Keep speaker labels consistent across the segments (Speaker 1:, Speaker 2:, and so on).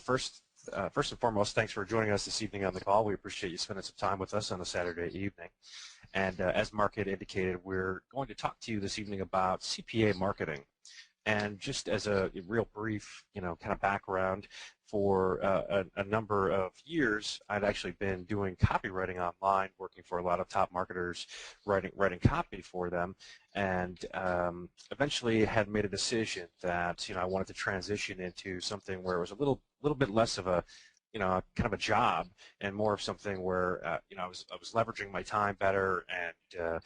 Speaker 1: First and foremost, thanks for joining us this evening on the call. We appreciate you spending some time with us on a Saturday evening. And as Mark had indicated, we're going to talk to you this evening about CPA marketing. And just as a real brief, kind of background, for a number of years, I'd actually been doing copywriting online, working for a lot of top marketers, writing copy for them, and eventually had made a decision that I wanted to transition into something where it was a little bit less of a kind of a job and more of something where I was leveraging my time better and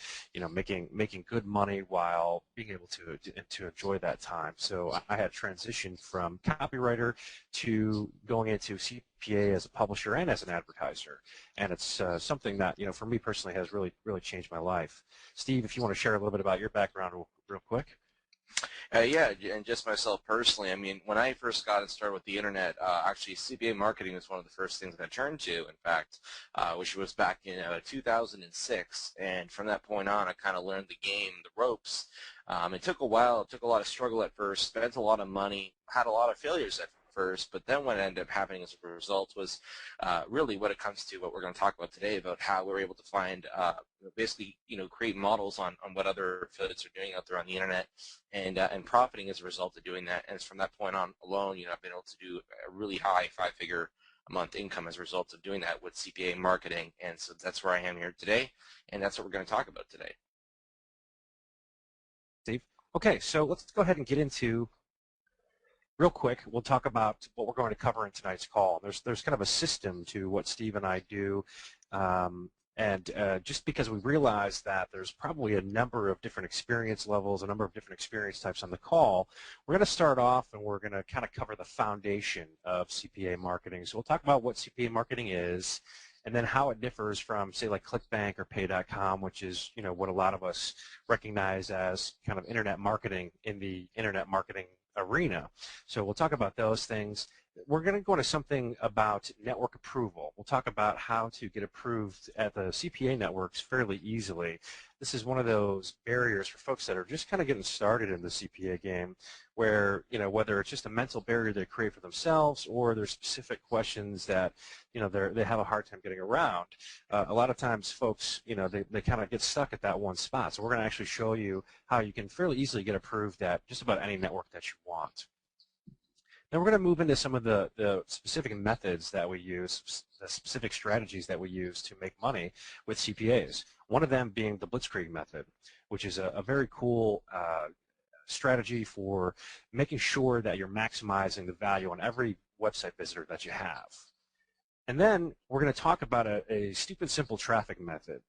Speaker 1: making good money while being able to enjoy that time. So I had transitioned from copywriter to going into CPA as a publisher and as an advertiser, and it's something that for me personally has really changed my life. Steve, if you want to share a little bit about your background real quick.
Speaker 2: Yeah, and just myself personally, I mean, when I first got started with the internet, actually CPA marketing was one of the first things I turned to, in fact, which was back in 2006, and from that point on, I kind of learned the game, the ropes. It took a while, it took a lot of struggle at first, spent a lot of money, had a lot of failures at first, but then what ended up happening as a result was really what it comes to what we're going to talk about today, about how we're able to find basically create models on what other affiliates are doing out there on the internet, and profiting as a result of doing that. And it's from that point on alone, I've been able to do a really high 5-figure a month income as a result of doing that with CPA marketing. And so that's where I am here today, and that's what we're going to talk about today.
Speaker 1: Steve? Okay, so let's go ahead and get into real quick. We'll talk about what we're going to cover in tonight's call. There's kind of a system to what Steve and I do, and just because we realize that there's probably a number of different experience levels, a number of different experience types on the call, we're going to start off and we're going to kind of cover the foundation of CPA marketing. So we'll talk about what CPA marketing is, and then how it differs from, say, like ClickBank or Pay.com, which is what a lot of us recognize as kind of internet marketing in the internet marketing arena. So we'll talk about those things. We're going to go into something about network approval. We'll talk about how to get approved at the CPA networks fairly easily. This is one of those barriers for folks that are just kind of getting started in the CPA game, where whether it's just a mental barrier they create for themselves, or there's specific questions that they have a hard time getting around. A lot of times folks they kind of get stuck at that one spot. So we're going to actually show you how you can fairly easily get approved at just about any network that you want. Then we're going to move into some of the specific methods that we use, the specific strategies that we use to make money with CPAs. One of them being the Blitzkrieg method, which is a very cool strategy for making sure that you're maximizing the value on every website visitor that you have. And then we're going to talk about a stupid simple traffic method.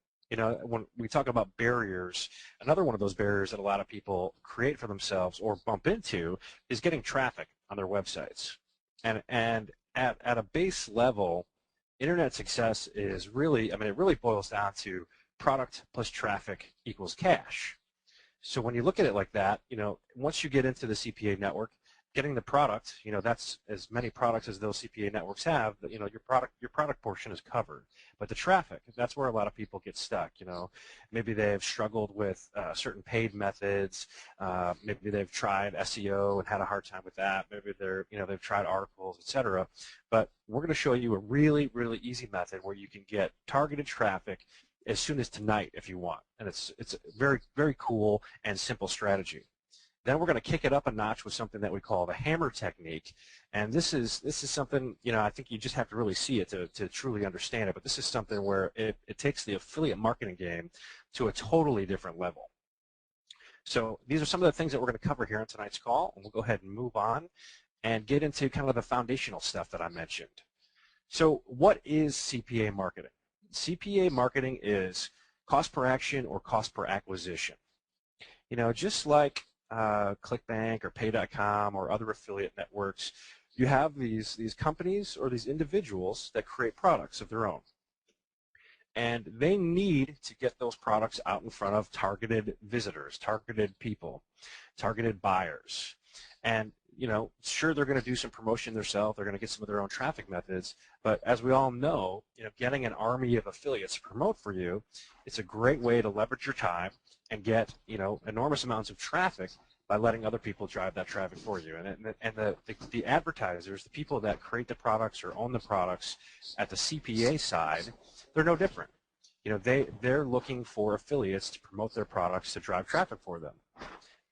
Speaker 1: When we talk about barriers, another one of those barriers that a lot of people create for themselves or bump into is getting traffic on their websites. And at a base level, internet success is really, it really boils down to product plus traffic equals cash. So when you look at it like that, once you get into the CPA network, getting the product, that's as many products as those CPA networks have, your product portion is covered. But the traffic, that's where a lot of people get stuck. Maybe they've struggled with certain paid methods. Maybe they've tried SEO and had a hard time with that. Maybe they've tried articles, etc. But we're going to show you a really easy method where you can get targeted traffic as soon as tonight if you want. And it's a very cool and simple strategy. Then we're going to kick it up a notch with something that we call the hammer technique, and this is something I think you just have to really see it to truly understand it. But this is something where it takes the affiliate marketing game to a totally different level. So these are some of the things that we're going to cover here on tonight's call, and we'll go ahead and move on and get into kind of the foundational stuff that I mentioned. So what is CPA marketing? CPA marketing is cost per action or cost per acquisition. Just like ClickBank or Pay.com or other affiliate networks, you have these companies or these individuals that create products of their own. And they need to get those products out in front of targeted visitors, targeted people, targeted buyers. And sure, they're going to do some promotion themselves. They're going to get some of their own traffic methods. But as we all know, getting an army of affiliates to promote for you, it's a great way to leverage your time and get enormous amounts of traffic by letting other people drive that traffic for you. And the advertisers, the people that create the products or own the products at the CPA side, they're no different. They're looking for affiliates to promote their products to drive traffic for them.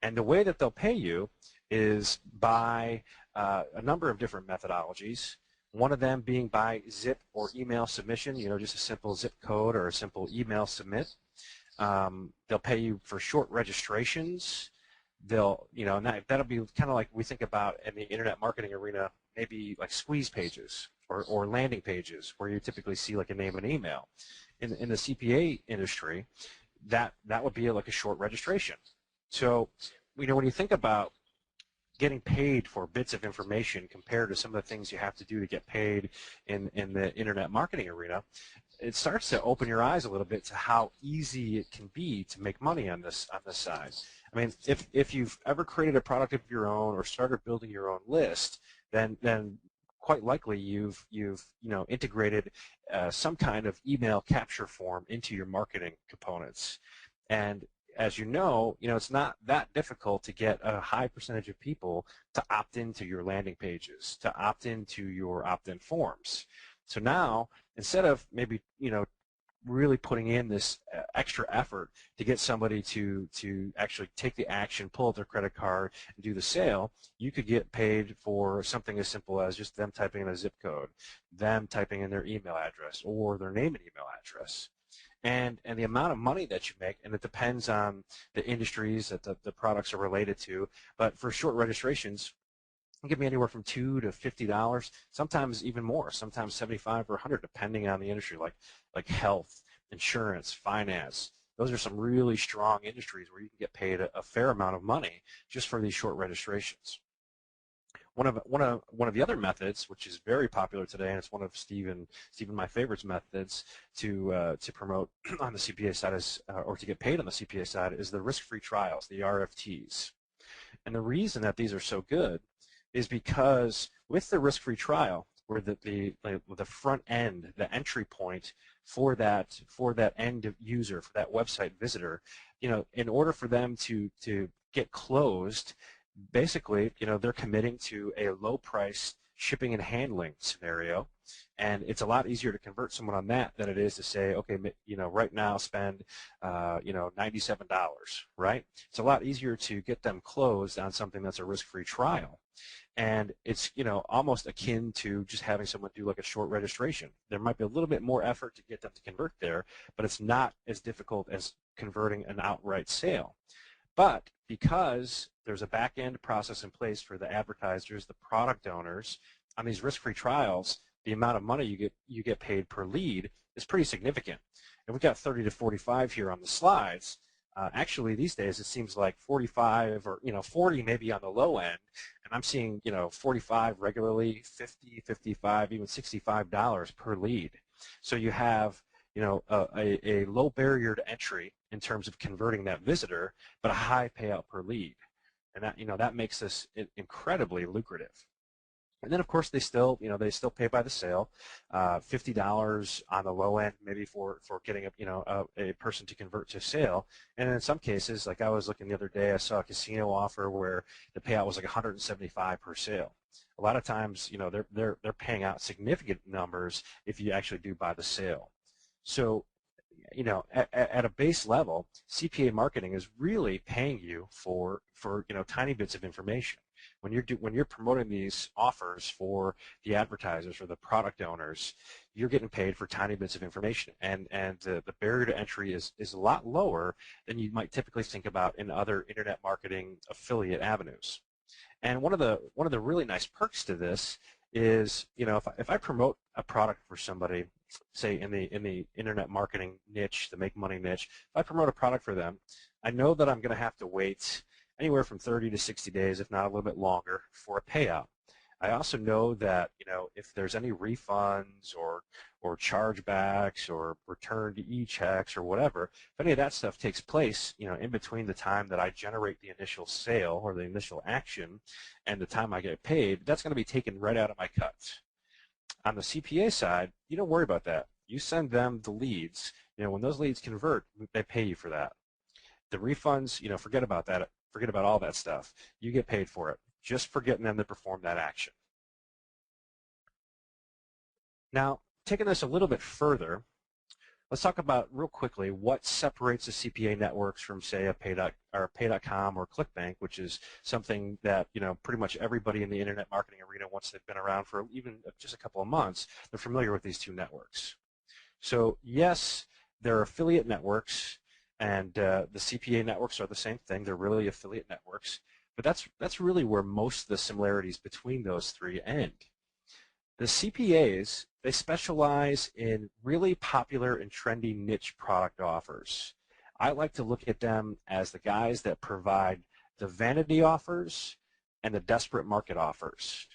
Speaker 1: And the way that they'll pay you is by a number of different methodologies. One of them being by zip or email submission, just a simple zip code or a simple email submit. They'll pay you for short registrations. And that'll be kind of like we think about in the internet marketing arena, maybe like squeeze pages or landing pages where you typically see like a name and email. In the CPA industry, that would be like a short registration. So, when you think about getting paid for bits of information compared to some of the things you have to do to get paid in the internet marketing arena, it starts to open your eyes a little bit to how easy it can be to make money on this side. I mean, if you've ever created a product of your own or started building your own list, then quite likely you've integrated some kind of email capture form into your marketing components. And as you know, it's not that difficult to get a high percentage of people to opt into your landing pages, to opt into your opt-in forms. So now, instead of maybe, really putting in this extra effort to get somebody to actually take the action, pull out their credit card, and do the sale, you could get paid for something as simple as just them typing in a zip code, them typing in their email address or their name and email address. And the amount of money that you make, and it depends on the industries that the products are related to, but for short registrations, it can be anywhere from $2 to $50, sometimes even more, sometimes 75 or 100, depending on the industry, like health, insurance, finance. Those are some really strong industries where you can get paid a fair amount of money just for these short registrations. One of the other methods, which is very popular today, and it's one of Stephen my favorites methods to promote on the CPA side or to get paid on the CPA side, is the risk-free trials, the RFTs. And the reason that these are so good is because with the risk-free trial, where the front end, the entry point for that end user, for that website visitor, in order for them to get closed, basically, they're committing to a low price shipping and handling scenario, and it's a lot easier to convert someone on that than it is to say, okay, right now spend, $97, right? It's a lot easier to get them closed on something that's a risk-free trial. And it's, almost akin to just having someone do like a short registration. There might be a little bit more effort to get them to convert there, but it's not as difficult as converting an outright sale. But because there's a back-end process in place for the advertisers, the product owners, on these risk-free trials, the amount of money you get paid per lead is pretty significant. And we've got 30 to 45 here on the slides. Actually, these days it seems like 45 or 40 maybe on the low end, and I'm seeing 45 regularly, 50, 55, even $65 per lead. So you have a low barrier to entry in terms of converting that visitor, but a high payout per lead, and that makes this incredibly lucrative. And then, of course, they still pay by the sale, $50 on the low end, maybe for getting a person to convert to sale. And in some cases, like I was looking the other day, I saw a casino offer where the payout was like $175 per sale. A lot of times, they're paying out significant numbers if you actually do buy the sale. So, at a base level, CPA marketing is really paying you for tiny bits of information. When you're promoting these offers for the advertisers or the product owners, you're getting paid for tiny bits of information, and the barrier to entry is a lot lower than you might typically think about in other internet marketing affiliate avenues. And one of the really nice perks to this is, if I promote a product for somebody, say in the internet marketing niche, the make money niche, if I promote a product for them, I know that I'm going to have to wait anywhere from 30 to 60 days, if not a little bit longer, for a payout. I also know that if there's any refunds or chargebacks or return to e-checks or whatever, if any of that stuff takes place, in between the time that I generate the initial sale or the initial action and the time I get paid, that's going to be taken right out of my cuts. On the CPA side, you don't worry about that. You send them the leads. When those leads convert, they pay you for that. The refunds, forget about that. Forget about all that stuff. You get paid for it just for getting them to perform that action. Now, taking this a little bit further, let's talk about real quickly what separates the CPA networks from, say, a Pay.com or ClickBank, which is something that pretty much everybody in the internet marketing arena, once they've been around for even just a couple of months, they're familiar with these two networks. So yes, they're affiliate networks, and the CPA networks are the same thing. They're really affiliate networks, but that's really where most of the similarities between those three end. The CPAs, they specialize in really popular and trendy niche product offers. I like to look at them as the guys that provide the vanity offers and the desperate market offers.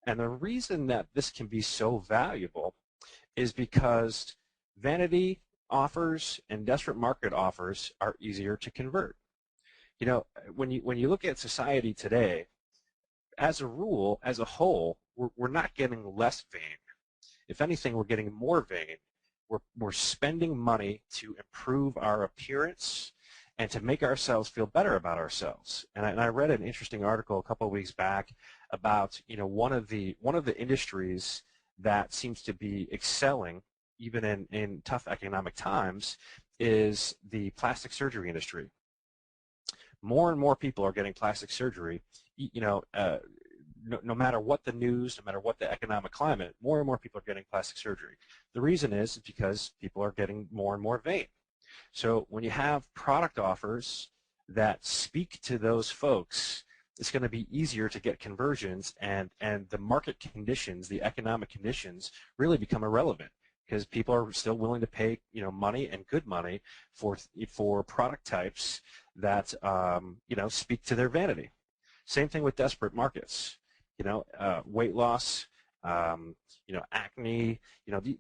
Speaker 1: And the reason that this can be so valuable is because vanity offers and desperate market offers are easier to convert. When you look at society today, as a rule, as a whole, we're not getting less vain. If anything, we're getting more vain. We're spending money to improve our appearance and to make ourselves feel better about ourselves. And I read an interesting article a couple of weeks back about one of the industries that seems to be excelling even in tough economic times is the plastic surgery industry. More and more people are getting plastic surgery. No matter what the news, no matter what the economic climate, more and more people are getting plastic surgery. The reason is because people are getting more and more vain. So when you have product offers that speak to those folks, it's going to be easier to get conversions, and the market conditions, the economic conditions, really become irrelevant because people are still willing to pay money and good money for product types that speak to their vanity. Same thing with desperate markets. Weight loss, acne,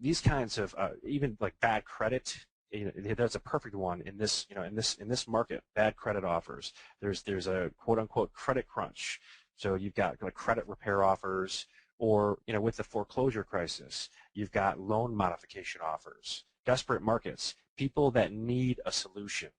Speaker 1: these kinds of even like bad credit. That's a perfect one in this market. Bad credit offers. There's a quote unquote credit crunch. So you've got credit repair offers, or with the foreclosure crisis, you've got loan modification offers. Desperate markets, people that need a solution.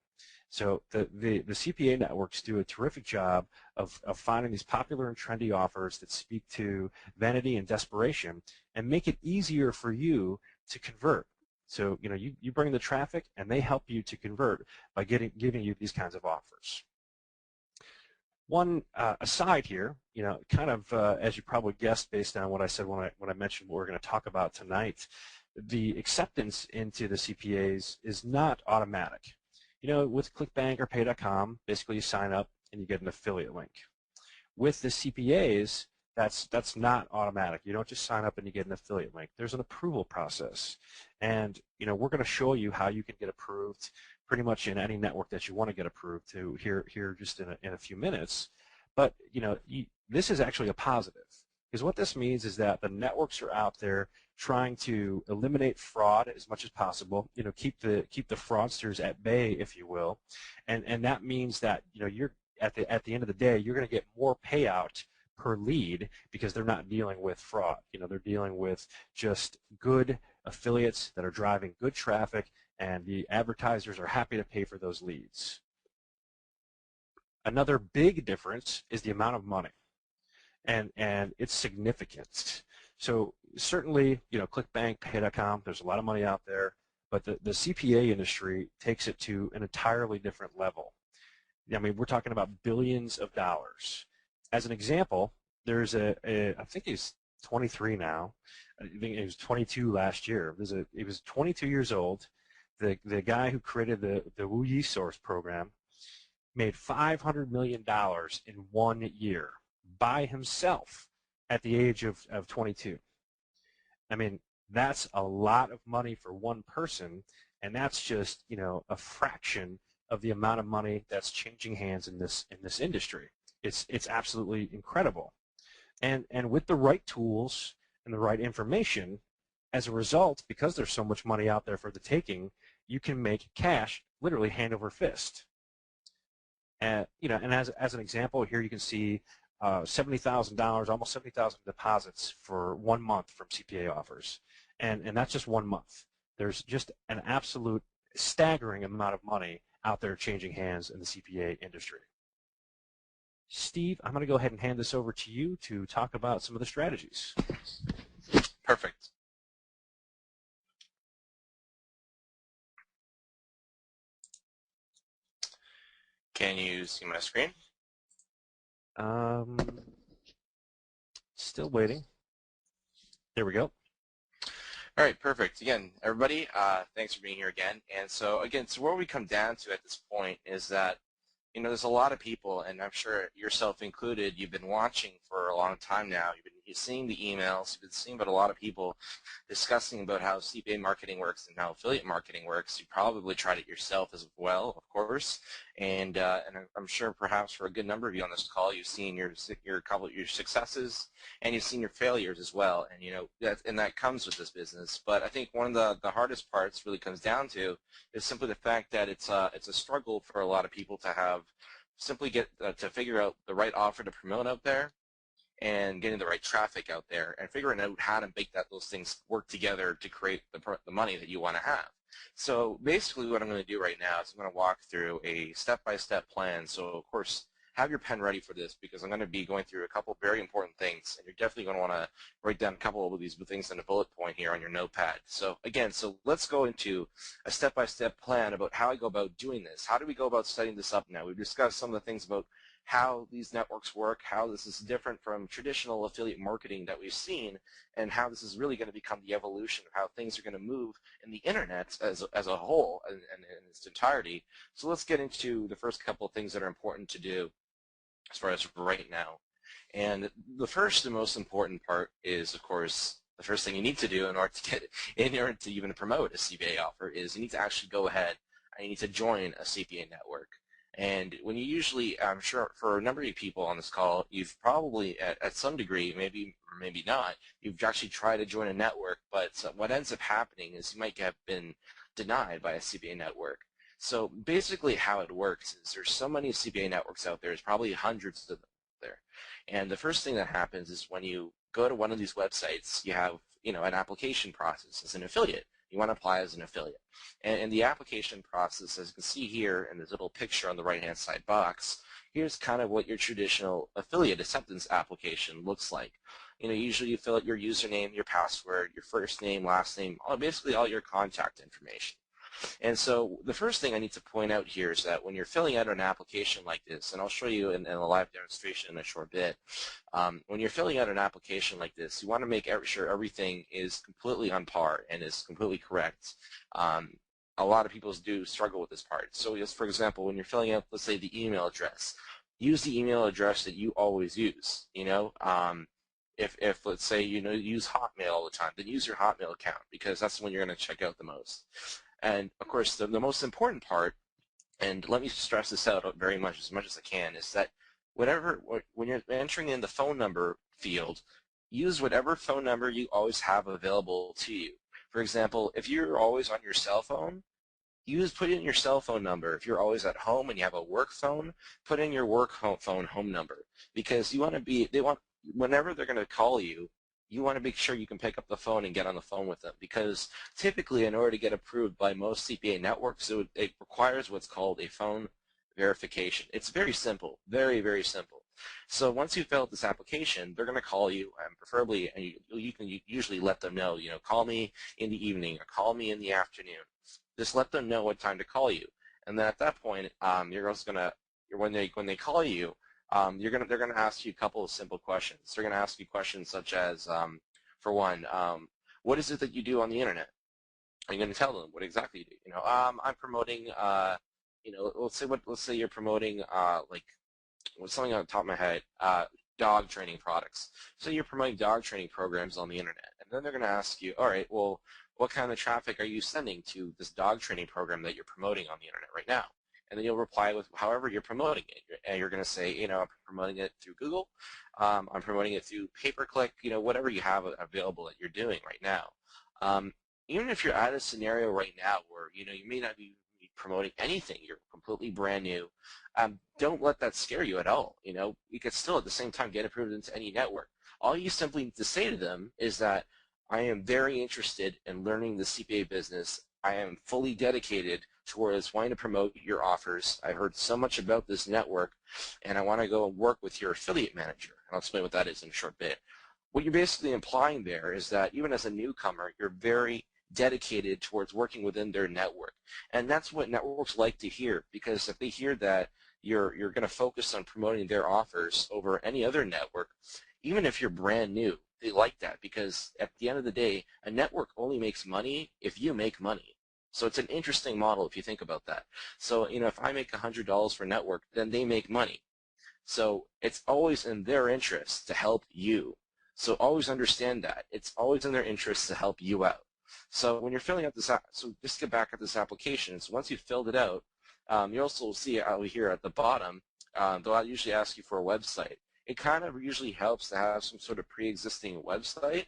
Speaker 1: So the CPA networks do a terrific job of finding these popular and trendy offers that speak to vanity and desperation and make it easier for you to convert. So you bring the traffic and they help you to convert by giving you these kinds of offers. One aside here, kind of as you probably guessed based on what I said when I mentioned what we're going to talk about tonight, the acceptance into the CPAs is not automatic. With ClickBank or Pay.com, basically you sign up and you get an affiliate link. With the CPAs, that's not automatic. You don't just sign up and you get an affiliate link. There's an approval process, and we're going to show you how you can get approved pretty much in any network that you want to get approved to here just in a few minutes. But this is actually a positive, because what this means is that the networks are out there trying to eliminate fraud as much as possible. Keep the fraudsters at bay, if you will, and that means that you're at the end of the day you're going to get more payout per lead because they're not dealing with fraud. They're dealing with just good affiliates that are driving good traffic, and the advertisers are happy to pay for those leads. Another big difference is the amount of money, and it's significant. So certainly, ClickBank, Pay.com, there's a lot of money out there, but the CPA industry takes it to an entirely different level. I mean, we're talking about billions of dollars. As an example, there's I think he's 23 now. I think he was 22 last year. He was 22 years old. The guy who created the WooYeSource program made $500 million in 1 year by himself at the age of 22. I mean, that's a lot of money for one person, and that's just a fraction of the amount of money that's changing hands in this industry. It's absolutely incredible, and with the right tools and the right information, as a result, because there's so much money out there for the taking, you can make cash literally hand over fist. And and as an example, here you can see $70,000, almost 70,000 deposits for 1 month from CPA offers, and that's just 1 month. There's just an absolute staggering amount of money out there changing hands in the CPA industry. Steve, I'm going to go ahead and hand this over to you to talk about some of the strategies.
Speaker 2: Perfect. Can you see my screen?
Speaker 1: Still waiting. There we go.
Speaker 2: All right, perfect. Again, everybody, thanks for being here again. And so where we come down to at this point is that, there's a lot of people, and I'm sure yourself included, you've been watching for a long time now. You've seeing the emails, you've been seeing about a lot of people discussing about how CPA marketing works and how affiliate marketing works. You probably tried it yourself as well, of course, and I'm sure perhaps for a good number of you on this call, you've seen your successes and you've seen your failures as well, and that comes with this business. But I think one of the hardest parts really comes down to is simply the fact that it's a struggle for a lot of people to have simply get to figure out the right offer to promote out there and getting the right traffic out there and figuring out how to make those things work together to create the money that you want to have. So basically what I'm going to do right now is I'm going to walk through a step-by-step plan. So of course, have your pen ready for this because I'm going to be going through a couple of very important things, and you're definitely going to want to write down a couple of these things in a bullet point here on your notepad. So again, let's go into a step-by-step plan about how I go about doing this. How do we go about setting this up now? We've discussed some of the things about how these networks work, how this is different from traditional affiliate marketing that we've seen, and how this is really going to become the evolution of how things are going to move in the internet as a whole and in its entirety. So let's get into the first couple of things that are important to do as far as right now. And the first and most important part is, of course, the first thing you need to do in order to even promote a CPA offer is you need to actually go ahead and you need to join a CPA network. And when you usually, I'm sure for a number of people on this call, you've probably at some degree, maybe or maybe not, you've actually tried to join a network, but what ends up happening is you might have been denied by a CPA network. So basically how it works is there's so many CPA networks out there, there's probably hundreds of them there. And the first thing that happens is when you go to one of these websites, you have an application process as an affiliate. You want to apply as an affiliate. And the application process, as you can see here in this little picture on the right-hand side box, here's kind of what your traditional affiliate acceptance application looks like. Usually you fill out your username, your password, your first name, last name, basically all your contact information. And so the first thing I need to point out here is that when you're filling out an application like this, and I'll show you in a live demonstration in a short bit, when you're filling out an application like this, you want to make sure everything is completely on par and is completely correct. A lot of people do struggle with this part. So just for example, when you're filling out, let's say, the email address, use the email address that you always use. If let's say use Hotmail all the time, then use your Hotmail account because that's when you're going to check out the most. And of course, the most important part, and let me stress this out very much as I can, is that when you're entering in the phone number field, use whatever phone number you always have available to you. For example, if you're always on your cell phone, put in your cell phone number. If you're always at home and you have a work phone, put in your work phone home number because whenever they're going to call you, you want to make sure you can pick up the phone and get on the phone with them because typically in order to get approved by most CPA networks, it requires what's called a phone verification. It's very simple, very, very simple. So once you fill out this application, they're going to call you, and preferably, and you can usually let them know, call me in the evening or call me in the afternoon. Just let them know what time to call you, and then at that point, when they call you, they're gonna ask you a couple of simple questions. They're gonna ask you questions such as, for one, what is it that you do on the internet? Are you gonna tell them what exactly you do? I'm promoting, let's say you're promoting like something on the top of my head, dog training products. So you're promoting dog training programs on the internet, and then they're gonna ask you, all right, well, what kind of traffic are you sending to this dog training program that you're promoting on the internet right now? And then you'll reply with however you're promoting it. And you're going to say, I'm promoting it through Google, I'm promoting it through pay-per-click, whatever you have available that you're doing right now. Even if you're at a scenario right now where, you may not be promoting anything, you're completely brand new, don't let that scare you at all. You could still at the same time get approved into any network. All you simply need to say to them is that I am very interested in learning the CPA business. I am fully dedicated towards wanting to promote your offers. I heard so much about this network, and I want to go and work with your affiliate manager. And I'll explain what that is in a short bit. What you're basically implying there is that even as a newcomer, you're very dedicated towards working within their network. And that's what networks like to hear, because if they hear that you're going to focus on promoting their offers over any other network, even if you're brand new, they like that, because at the end of the day, a network only makes money if you make money. So it's an interesting model if you think about that. So, you know, if I make $100 for a network, then they make money. So it's always in their interest to help you. So always understand that. It's always in their interest to help you out. So when you're filling out this, so just get back at this application. So once you've filled it out, you also see out here at the bottom, they'll usually ask you for a website. It kind of usually helps to have some sort of pre-existing website.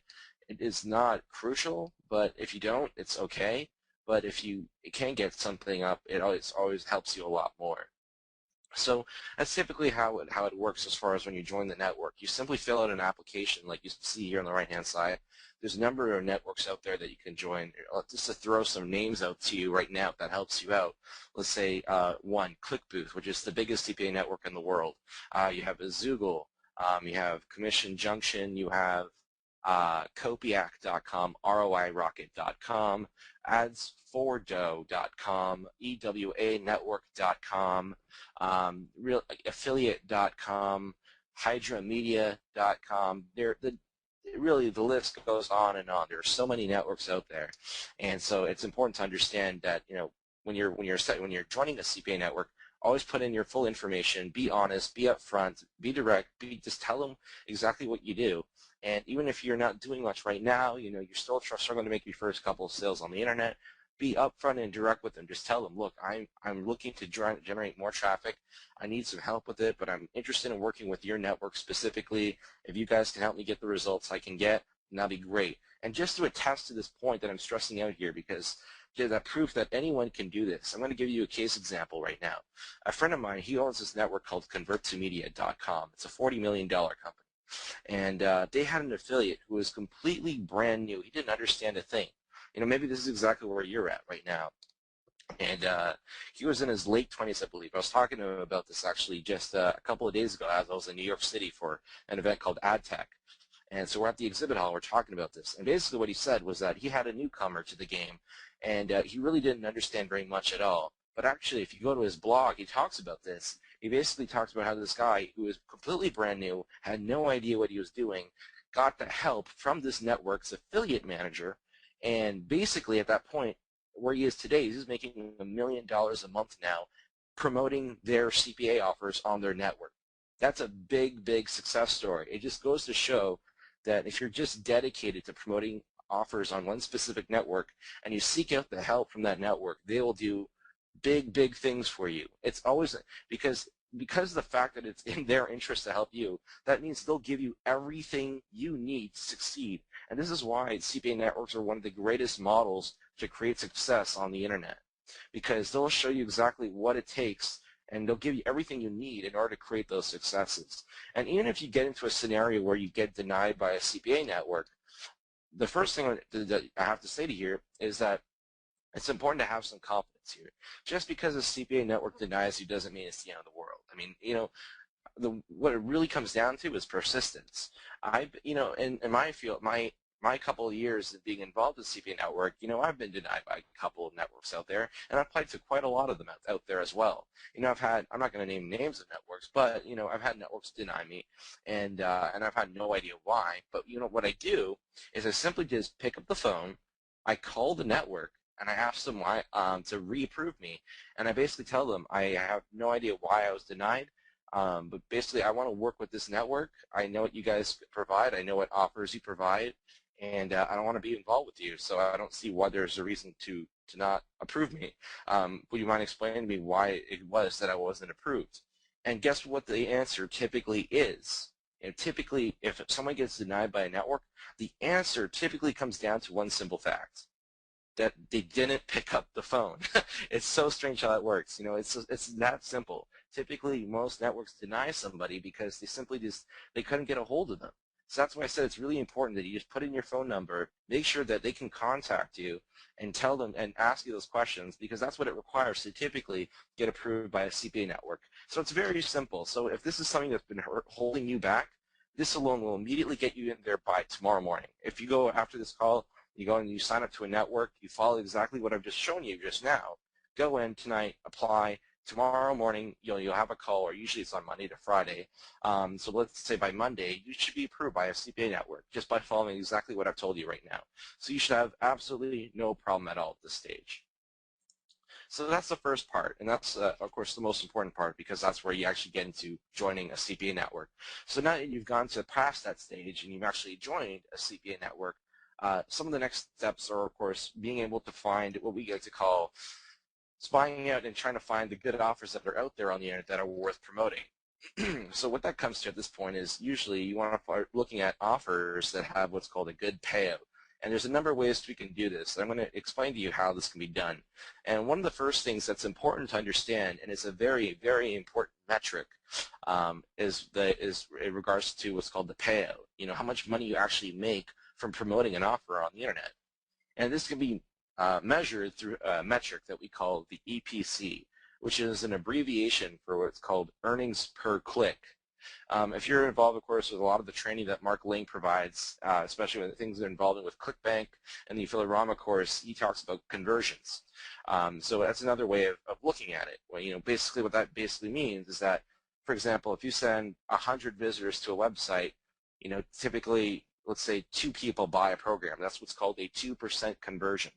Speaker 2: It is not crucial, but if you don't, it's okay. But if you can get something up, it always helps you a lot more. So that's typically how it works as far as when you join the network. You simply fill out an application like you see here on the right-hand side. There's a number of networks out there that you can join. Just to throw some names out to you right now, if that helps you out. Let's say one, ClickBooth, which is the biggest CPA network in the world. You have Azoogle. You have Commission Junction. You have Copiac.com, ROIRocket.com, ads4do.com, ewanetwork.com, affiliate.com, hydramedia.com. Really, the list goes on and on. There are so many networks out there, and so it's important to understand that, you know, when you're joining a CPA network, always put in your full information. Be honest, be upfront, be direct. Just tell them exactly what you do. And even if you're not doing much right now, you know, you're still struggling to make your first couple of sales on the internet, be upfront and direct with them. Just tell them, look, I'm looking to generate more traffic. I need some help with it, but I'm interested in working with your network specifically. If you guys can help me get the results I can get, that'd be great. And just to attest to this point that I'm stressing out here, because that proof that anyone can do this, I'm going to give you a case example right now. A friend of mine, he owns this network called ConvertToMedia.com. It's a $40 million company. And they had an affiliate who was completely brand new. He didn't understand a thing. You know, maybe this is exactly where you're at right now. And he was in his late 20s, I believe. I was talking to him about this actually just a couple of days ago as I was in New York City for an event called AdTech. And so we're at the exhibit hall, we're talking about this. And basically what he said was that he had a newcomer to the game, and he really didn't understand very much at all. But actually, if you go to his blog, he talks about this. He basically talks about how this guy, who was completely brand new, had no idea what he was doing, got the help from this network's affiliate manager, and basically at that point, where he is today, he's making $1 million a month now promoting their CPA offers on their network. That's a big, big success story. It just goes to show that if you're just dedicated to promoting offers on one specific network and you seek out the help from that network, they will do big, big things for you. It's always because of the fact that it's in their interest to help you, that means they'll give you everything you need to succeed. And this is why CPA networks are one of the greatest models to create success on the internet, because they'll show you exactly what it takes, and they'll give you everything you need in order to create those successes. And even if you get into a scenario where you get denied by a CPA network, the first thing that I have to say to you is that it's important to have some confidence here. Just because a CPA network denies you doesn't mean it's the end of the world. I mean, you know, what it really comes down to is persistence. You know, in my field, my couple of years of being involved with CPA network, you know, I've been denied by a couple of networks out there, and I've applied to quite a lot of them out there as well. You know, I'm not going to name names of networks, but, you know, I've had networks deny me, and I've had no idea why. But, you know, what I do is I simply just pick up the phone, I call the network, and I ask them why to reapprove me, and I basically tell them I have no idea why I was denied. But basically, I want to work with this network. I know what you guys provide. I know what offers you provide, and I don't want to be involved with you. So I don't see why there's a reason to not approve me. Would you mind explaining to me why it was that I wasn't approved? And guess what the answer typically is? And typically, if someone gets denied by a network, the answer typically comes down to one simple fact: that they didn't pick up the phone. It's so strange how that works. You know, it's that simple. Typically, most networks deny somebody because they simply they couldn't get a hold of them. So that's why I said it's really important that you just put in your phone number, make sure that they can contact you and tell them and ask you those questions, because that's what it requires to typically get approved by a CPA network. So it's very simple. So if this is something that's been holding you back, this alone will immediately get you in there by tomorrow morning. If you go after this call, you go and you sign up to a network, you follow exactly what I've just shown you just now, go in tonight, apply. Tomorrow morning, you'll have a call, or usually it's on Monday to Friday. So let's say by Monday, you should be approved by a CPA network just by following exactly what I've told you right now. So you should have absolutely no problem at all at this stage. So that's the first part, and that's, of course, the most important part, because that's where you actually get into joining a CPA network. So now that you've gone to past that stage and you've actually joined a CPA network, some of the next steps are, of course, being able to find what we get to call spying out and trying to find the good offers that are out there on the internet that are worth promoting. So what that comes to at this point is usually you want to start looking at offers that have what's called a good payout. And there's a number of ways we can do this. I'm going to explain to you how this can be done. And one of the first things that's important to understand, and it's a very, very important metric, is in regards to what's called the payout. How much money you actually make from promoting an offer on the internet. And this can be measured through a metric that we call the EPC, which is an abbreviation for what's called earnings per click. If you're involved, of course, with a lot of the training that Mark Ling provides, especially with things that are involved with ClickBank and the Affiliate course, he talks about conversions. So that's another way of looking at it. Well, basically what that basically means is that, for example, if you send 100 visitors to a website, typically, let's say 2 people buy a program. That's what's called a 2% conversion.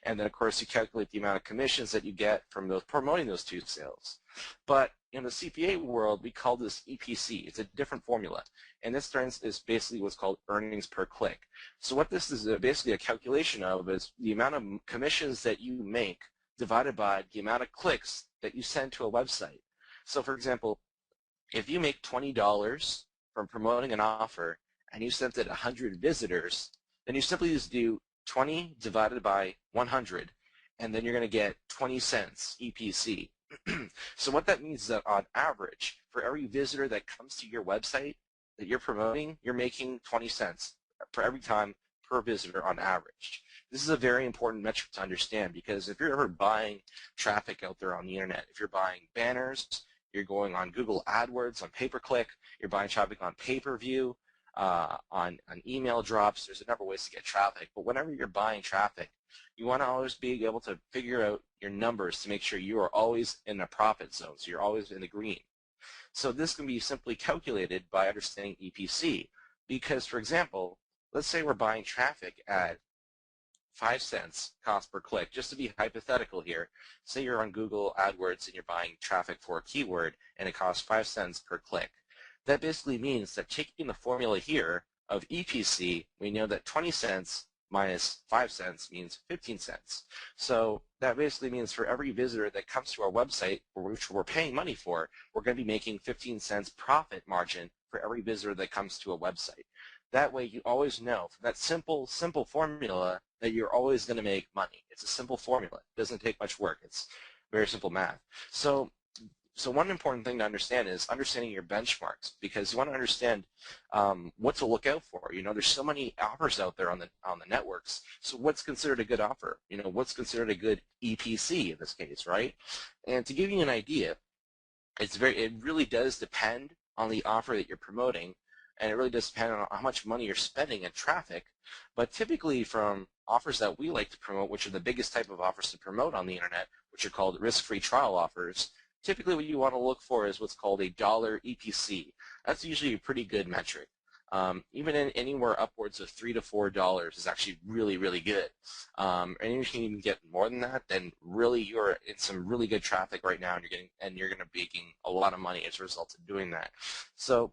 Speaker 2: And then, of course, you calculate the amount of commissions that you get from promoting those 2 sales. But in the CPA world, we call this EPC. It's a different formula. And this is basically what's called earnings per click. So what this is basically a calculation of is the amount of commissions that you make divided by the amount of clicks that you send to a website. So, for example, if you make $20 from promoting an offer and you sent it 100 visitors, then you simply just do 20 divided by 100, and then you're going to get 20 cents EPC. So what that means is that on average, for every visitor that comes to your website that you're promoting, you're making 20 cents for every time per visitor on average. This is a very important metric to understand, because if you're ever buying traffic out there on the internet, if you're buying banners, you're going on Google AdWords, on pay-per-click, you're buying traffic on pay-per-view, on email drops, there's a number of ways to get traffic. But whenever you're buying traffic, you want to always be able to figure out your numbers to make sure you are always in a profit zone, so you're always in the green. So this can be simply calculated by understanding EPC, because, for example, let's say we're buying traffic at 5 cents cost per click. Just to be hypothetical here, say you're on Google AdWords and you're buying traffic for a keyword and it costs 5 cents per click. That basically means that taking the formula here of EPC, we know that 20 cents minus 5 cents means 15 cents. So that basically means for every visitor that comes to our website, which we're paying money for, we're going to be making 15 cents profit margin for every visitor that comes to a website. That way you always know from that simple formula that you're always going to make money. It's a simple formula. It doesn't take much work. It's very simple math. So one important thing to understand is understanding your benchmarks, because you want to understand what to look out for. There's so many offers out there on the networks. So what's considered a good offer? What's considered a good EPC in this case, right? And to give you an idea, it really does depend on the offer that you're promoting, and it really does depend on how much money you're spending in traffic. But typically from offers that we like to promote, which are the biggest type of offers to promote on the internet, which are called risk-free trial offers, typically what you want to look for is what's called a dollar EPC. That's usually a pretty good metric. Even in anywhere upwards of $3 to $4 is actually really, really good. And if you can even get more than that, then really you're in some really good traffic right now, and you're going to be making a lot of money as a result of doing that. So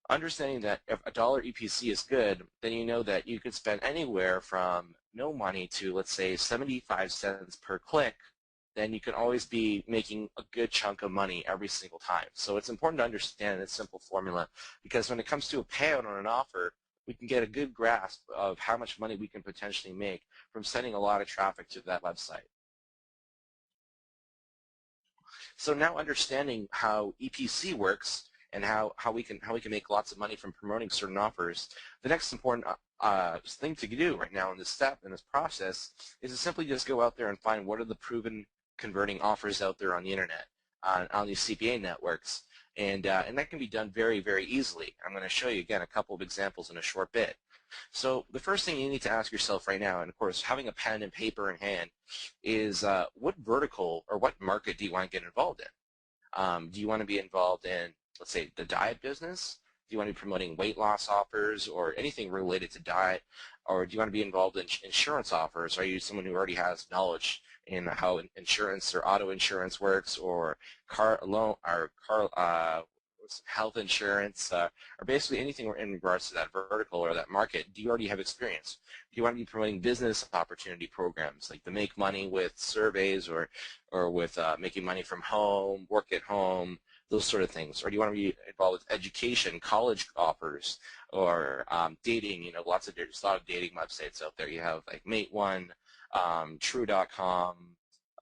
Speaker 2: understanding that if a dollar EPC is good, then you know that you could spend anywhere from no money to, let's say, 75 cents per click. Then you can always be making a good chunk of money every single time. So it's important to understand this simple formula, because when it comes to a payout on an offer, we can get a good grasp of how much money we can potentially make from sending a lot of traffic to that website. So now understanding how EPC works, and how we can make lots of money from promoting certain offers, the next important thing to do right now in this step, in this process, is to simply just go out there and find what are the proven converting offers out there on the internet, on these CPA networks. And that can be done very, very easily. I'm going to show you, again, a couple of examples in a short bit. So the first thing you need to ask yourself right now, and of course having a pen and paper in hand, is what vertical or what market do you want to get involved in? Do you want to be involved in, let's say, the diet business? Do you want to be promoting weight loss offers or anything related to diet? Or do you want to be involved in insurance offers? Are you someone who already has knowledge in how insurance or auto insurance works, or car loan, or health insurance, or basically anything in regards to that vertical or that market? Do you already have experience? Do you want to be promoting business opportunity programs like the Make Money with surveys, or with making money from home, work at home, those sort of things? Or do you want to be involved with education, college offers, or dating? You know, there's a lot of dating websites out there. You have like MateOne, True.com,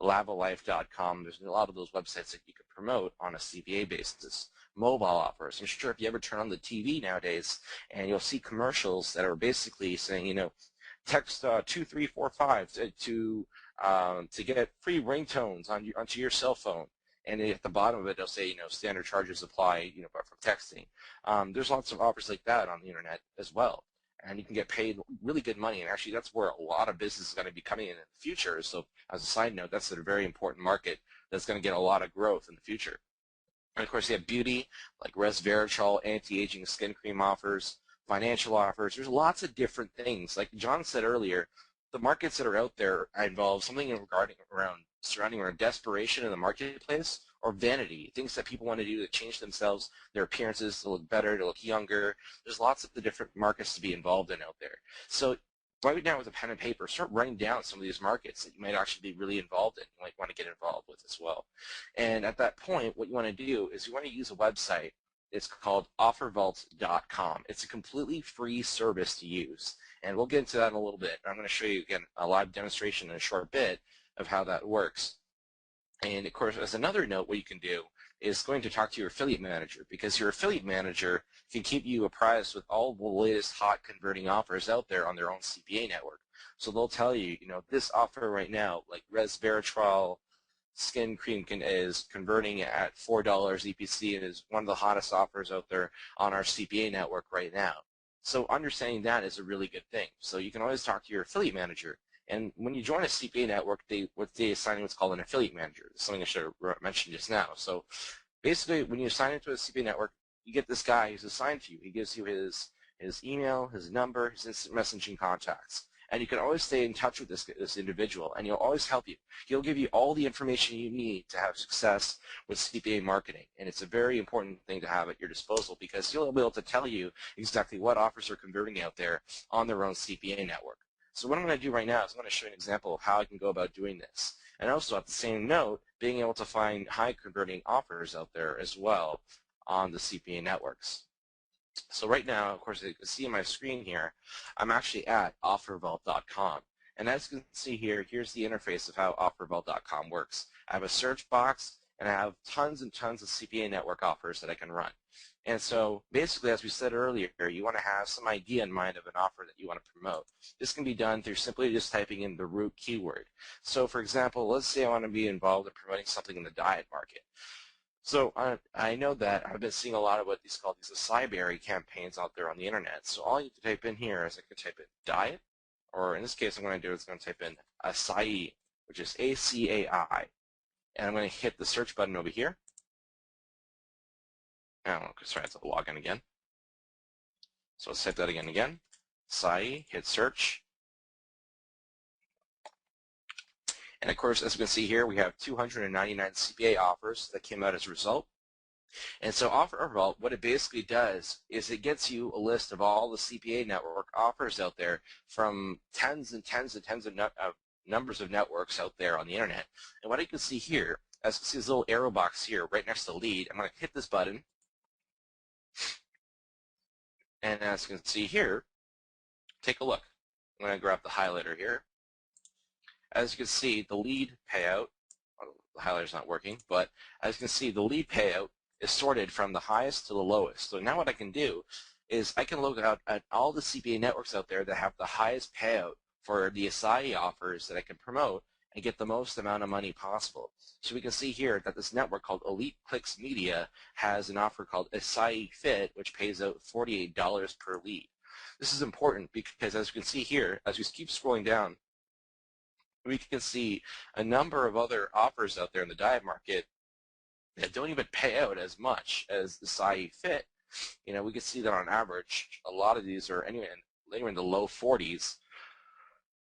Speaker 2: Lavalife.com. There's a lot of those websites that you can promote on a CPA basis. Mobile offers. I'm sure if you ever turn on the TV nowadays, and you'll see commercials that are basically saying, you know, text 2345 to get free ringtones onto your cell phone. And at the bottom of it, they'll say, you know, standard charges apply, you know, from texting. There's lots of offers like that on the internet as well, and you can get paid really good money. And actually, that's where a lot of business is going to be coming in the future. So, as a side note, that's a very important market that's going to get a lot of growth in the future. And of course, you have beauty, like resveratrol, anti-aging skin cream offers, financial offers. There's lots of different things. Like John said earlier, the markets that are out there involve something surrounding desperation in the marketplace, or vanity, things that people want to do to change themselves, their appearances, to look better, to look younger. There's lots of the different markets to be involved in out there. So right now, with a pen and paper, start writing down some of these markets that you might actually be really involved in, you might want to get involved with as well. And at that point, what you want to do is you want to use a website. It's called offervault.com. It's a completely free service to use, and we'll get into that in a little bit. I'm going to show you, again, a live demonstration in a short bit of how that works. And of course, as another note, what you can do is going to talk to your affiliate manager, because your affiliate manager can keep you apprised with all the latest hot converting offers out there on their own CPA network. So they'll tell you, you know, this offer right now, like resveratrol skin cream is converting at $4 EPC, and is one of the hottest offers out there on our CPA network right now. So understanding that is a really good thing. So you can always talk to your affiliate manager. And when you join a CPA network, they assign you what's called an affiliate manager. It's something I should have mentioned just now. So basically, when you sign into a CPA network, you get this guy who's assigned to you. He gives you his email, his number, his instant messaging contacts. And you can always stay in touch with this individual, and he'll always help you. He'll give you all the information you need to have success with CPA marketing. And it's a very important thing to have at your disposal, because he'll be able to tell you exactly what offers are converting out there on their own CPA network. So what I'm going to do right now is I'm going to show you an example of how I can go about doing this. And also, at the same note, being able to find high converting offers out there as well on the CPA networks. So right now, of course, you can see on my screen here, I'm actually at offervault.com. And as you can see here, here's the interface of how offervault.com works. I have a search box, and I have tons and tons of CPA network offers that I can run. And so basically, as we said earlier, you want to have some idea in mind of an offer that you want to promote. This can be done through simply just typing in the root keyword. So for example, let's say I want to be involved in promoting something in the diet market. So I know that I've been seeing a lot of what these called these acai berry campaigns out there on the internet. So all you have to type in here is I can type in diet, or in this case, I'm going to do is I'm going to type in acai, which is ACAI, and I'm going to hit the search button over here. Oh, sorry, I have to log in again. So let's type that again. Acai, hit search. And of course, as we can see here, we have 299 CPA offers that came out as a result. And so OfferVault, what it basically does is it gets you a list of all the CPA network offers out there from tens and tens and tens of numbers of networks out there on the internet. And what you can see here, as you can see this little arrow box here right next to the lead, I'm going to hit this button. And as you can see here, take a look. I'm going to grab the highlighter here. As you can see, the lead payout, well, the highlighter's not working, but as you can see, the lead payout is sorted from the highest to the lowest. So now what I can do is I can look out at all the CPA networks out there that have the highest payout for the acai offers that I can promote and get the most amount of money possible. So we can see here that this network called Elite Clicks Media has an offer called Acai Fit, which pays out $48 per lead. This is important because, as you can see here, as we keep scrolling down, we can see a number of other offers out there in the diet market that don't even pay out as much as the Acai Fit. You know, we can see that on average, a lot of these are anywhere in the low 40s.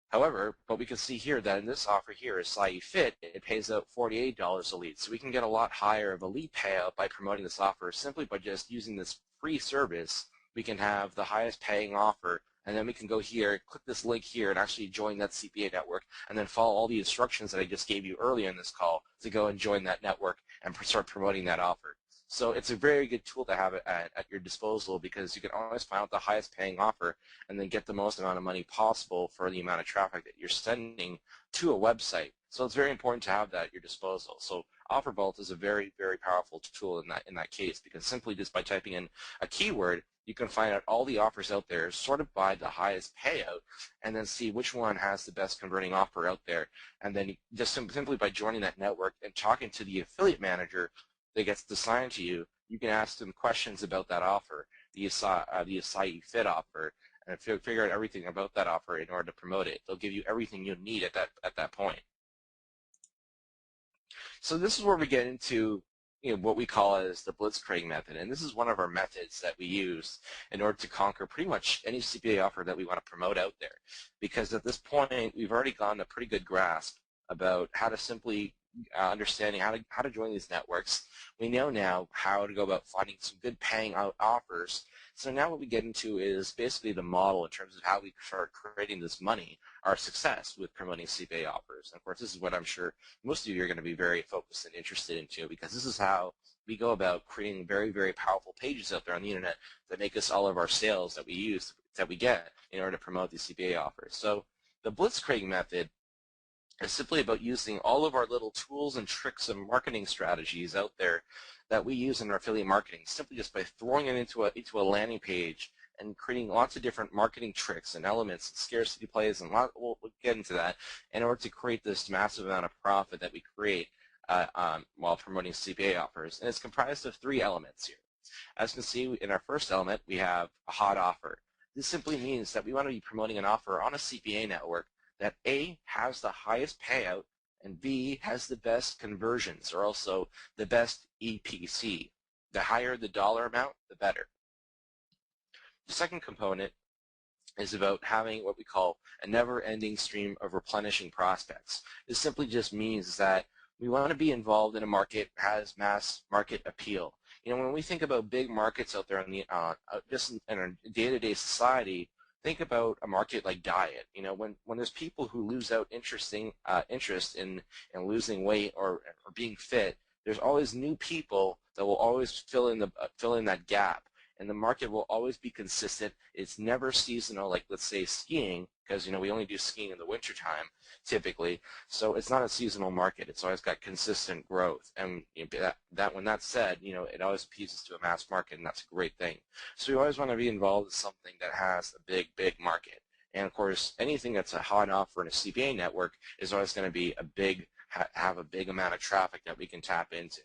Speaker 2: However, but we can see here that in this offer here, Acai Fit, it pays out $48 a lead. So we can get a lot higher of a lead payout by promoting this offer simply by just using this free service. We can have the highest paying offer, and then we can go here, click this link here, and actually join that CPA network, and then follow all the instructions that I just gave you earlier in this call to go and join that network and start promoting that offer. So it's a very good tool to have at your disposal because you can always find out the highest paying offer and then get the most amount of money possible for the amount of traffic that you're sending to a website. So it's very important to have that at your disposal. So OfferVault is a very, very powerful tool in that case because simply just by typing in a keyword, you can find out all the offers out there sorted by the highest payout and then see which one has the best converting offer out there. And then just simply by joining that network and talking to the affiliate manager that gets assigned to you, you can ask them questions about that offer, the Acai Fit offer, and figure out everything about that offer in order to promote it. They'll give you everything you need at that point. So this is where we get into what we call as the Blitzkrieg method, and this is one of our methods that we use in order to conquer pretty much any CPA offer that we want to promote out there. Because at this point, we've already gotten a pretty good grasp about how to simply understanding how to join these networks. We know now how to go about finding some good paying out offers. So now what we get into is basically the model in terms of how we start creating this money, our success with promoting CPA offers. And of course, this is what I'm sure most of you are going to be very focused and interested into because this is how we go about creating very, very powerful pages out there on the internet that make us all of our sales that we get in order to promote these CPA offers. So the Blitzkrieg method is simply about using all of our little tools and tricks and marketing strategies out there that we use in our affiliate marketing, simply just by throwing it into a landing page and creating lots of different marketing tricks and elements and scarcity plays, and we'll get into that in order to create this massive amount of profit that we create while promoting CPA offers. And it's comprised of 3 elements here. As you can see, in our first element, we have a hot offer. This simply means that we want to be promoting an offer on a CPA network that A, has the highest payout, and B, has the best conversions, or also the best EPC. The higher the dollar amount, the better. The second component is about having what we call a never-ending stream of replenishing prospects. This simply just means that we want to be involved in a market that has mass market appeal. When we think about big markets out there just in our day-to-day society, think about a market like diet. When there's people who lose out interest in losing weight or being fit, there's always new people that will always fill in that gap, and the market will always be consistent. It's never seasonal, like let's say skiing, because we only do skiing in the wintertime typically, so it's not a seasonal market. It's always got consistent growth, and when that's said, it always appeals to a mass market, and that's a great thing. So we always want to be involved in something that has a big market, and of course anything that's a hot offer in a CPA network is always going to be have a big amount of traffic that we can tap into.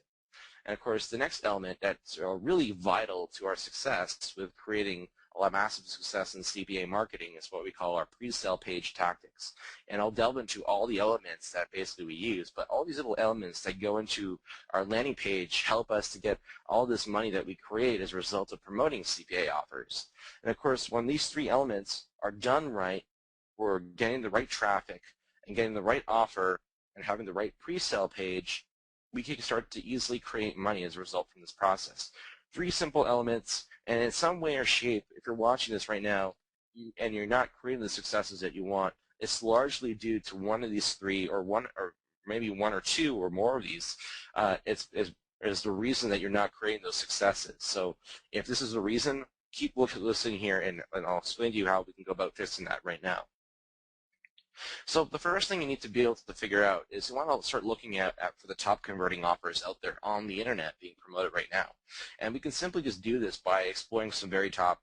Speaker 2: And of course, the next element that's really vital to our success with creating a massive success in CPA marketing is what we call our pre-sale page tactics. And I'll delve into all the elements that basically we use, but all these little elements that go into our landing page help us to get all this money that we create as a result of promoting CPA offers. And of course, when these 3 elements are done right, we're getting the right traffic and getting the right offer and having the right pre-sale page, we can start to easily create money as a result from this process. 3 simple elements, and in some way or shape, if you're watching this right now and you're not creating the successes that you want, it's largely due to one of these 3 or maybe 1 or 2 or more of these. Is the reason that you're not creating those successes. So if this is the reason, keep listening here, and I'll explain to you how we can go about fixing that right now. So the first thing you need to be able to figure out is you want to start looking at for the top converting offers out there on the internet being promoted right now. And we can simply just do this by exploring some very top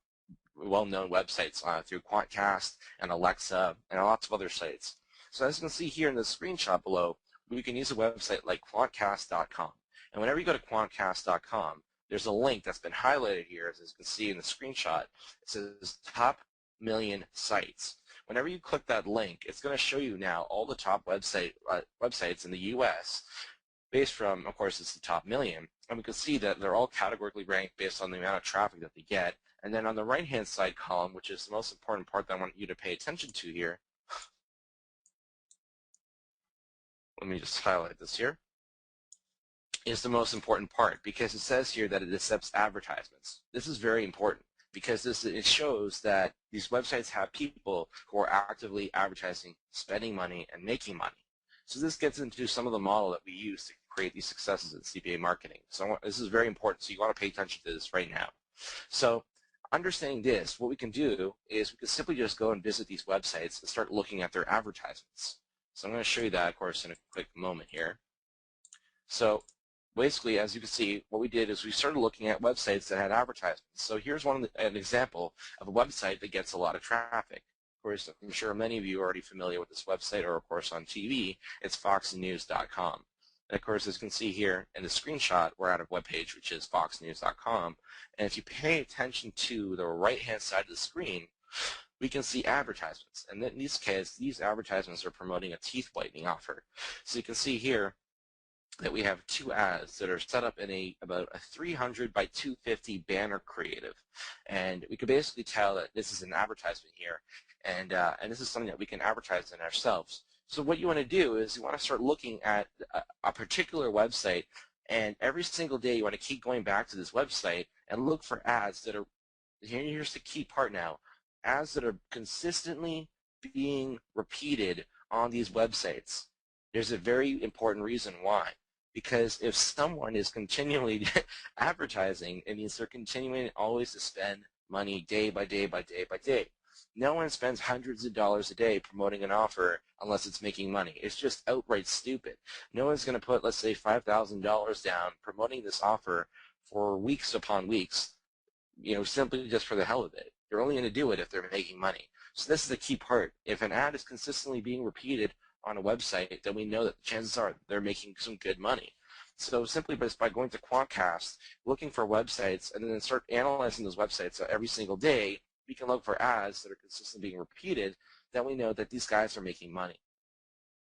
Speaker 2: well-known websites through Quantcast and Alexa and lots of other sites. So as you can see here in the screenshot below, we can use a website like quantcast.com. And whenever you go to quantcast.com, there's a link that's been highlighted here, as you can see in the screenshot. It says top million sites. Whenever you click that link, it's going to show you now all the top websites in the U.S. based from, of course, it's the top million. And we can see that they're all categorically ranked based on the amount of traffic that they get. And then on the right-hand side column, which is the most important part that I want you to pay attention to here, let me just highlight this here, is the most important part, because it says here that it accepts advertisements. This is very important because it shows that these websites have people who are actively advertising, spending money, and making money. So this gets into some of the model that we use to create these successes in CPA marketing. So this is very important, so you want to pay attention to this right now. So understanding this, what we can do is we can simply just go and visit these websites and start looking at their advertisements. So I'm going to show you that, of course, in a quick moment here. So basically, as you can see, what we did is we started looking at websites that had advertisements. So here's an example of a website that gets a lot of traffic. Of course, I'm sure many of you are already familiar with this website, or of course on TV, it's foxnews.com. And of course, as you can see here in the screenshot, we're at a web page which is foxnews.com. And if you pay attention to the right-hand side of the screen, we can see advertisements. And in this case, these advertisements are promoting a teeth whitening offer. So you can see here that we have two ads that are set up in about a 300 by 250 banner creative. And we can basically tell that this is an advertisement here. And this is something that we can advertise in ourselves. So what you want to do is you want to start looking at a particular website, and every single day you want to keep going back to this website and look for ads that are, here's the key part now, ads that are consistently being repeated on these websites. There's a very important reason why. Because if someone is continually advertising, it means they're continuing always to spend money day by day by day by day. No one spends hundreds of dollars a day promoting an offer unless it's making money. It's just outright stupid. No one's going to put, let's say, $5,000 down promoting this offer for weeks upon weeks, simply just for the hell of it. They're only going to do it if they're making money. So this is the key part. If an ad is consistently being repeated on a website, then we know that the chances are they're making some good money. So simply just by going to Quantcast, looking for websites, and then start analyzing those websites, so every single day we can look for ads that are consistently being repeated, then we know that these guys are making money.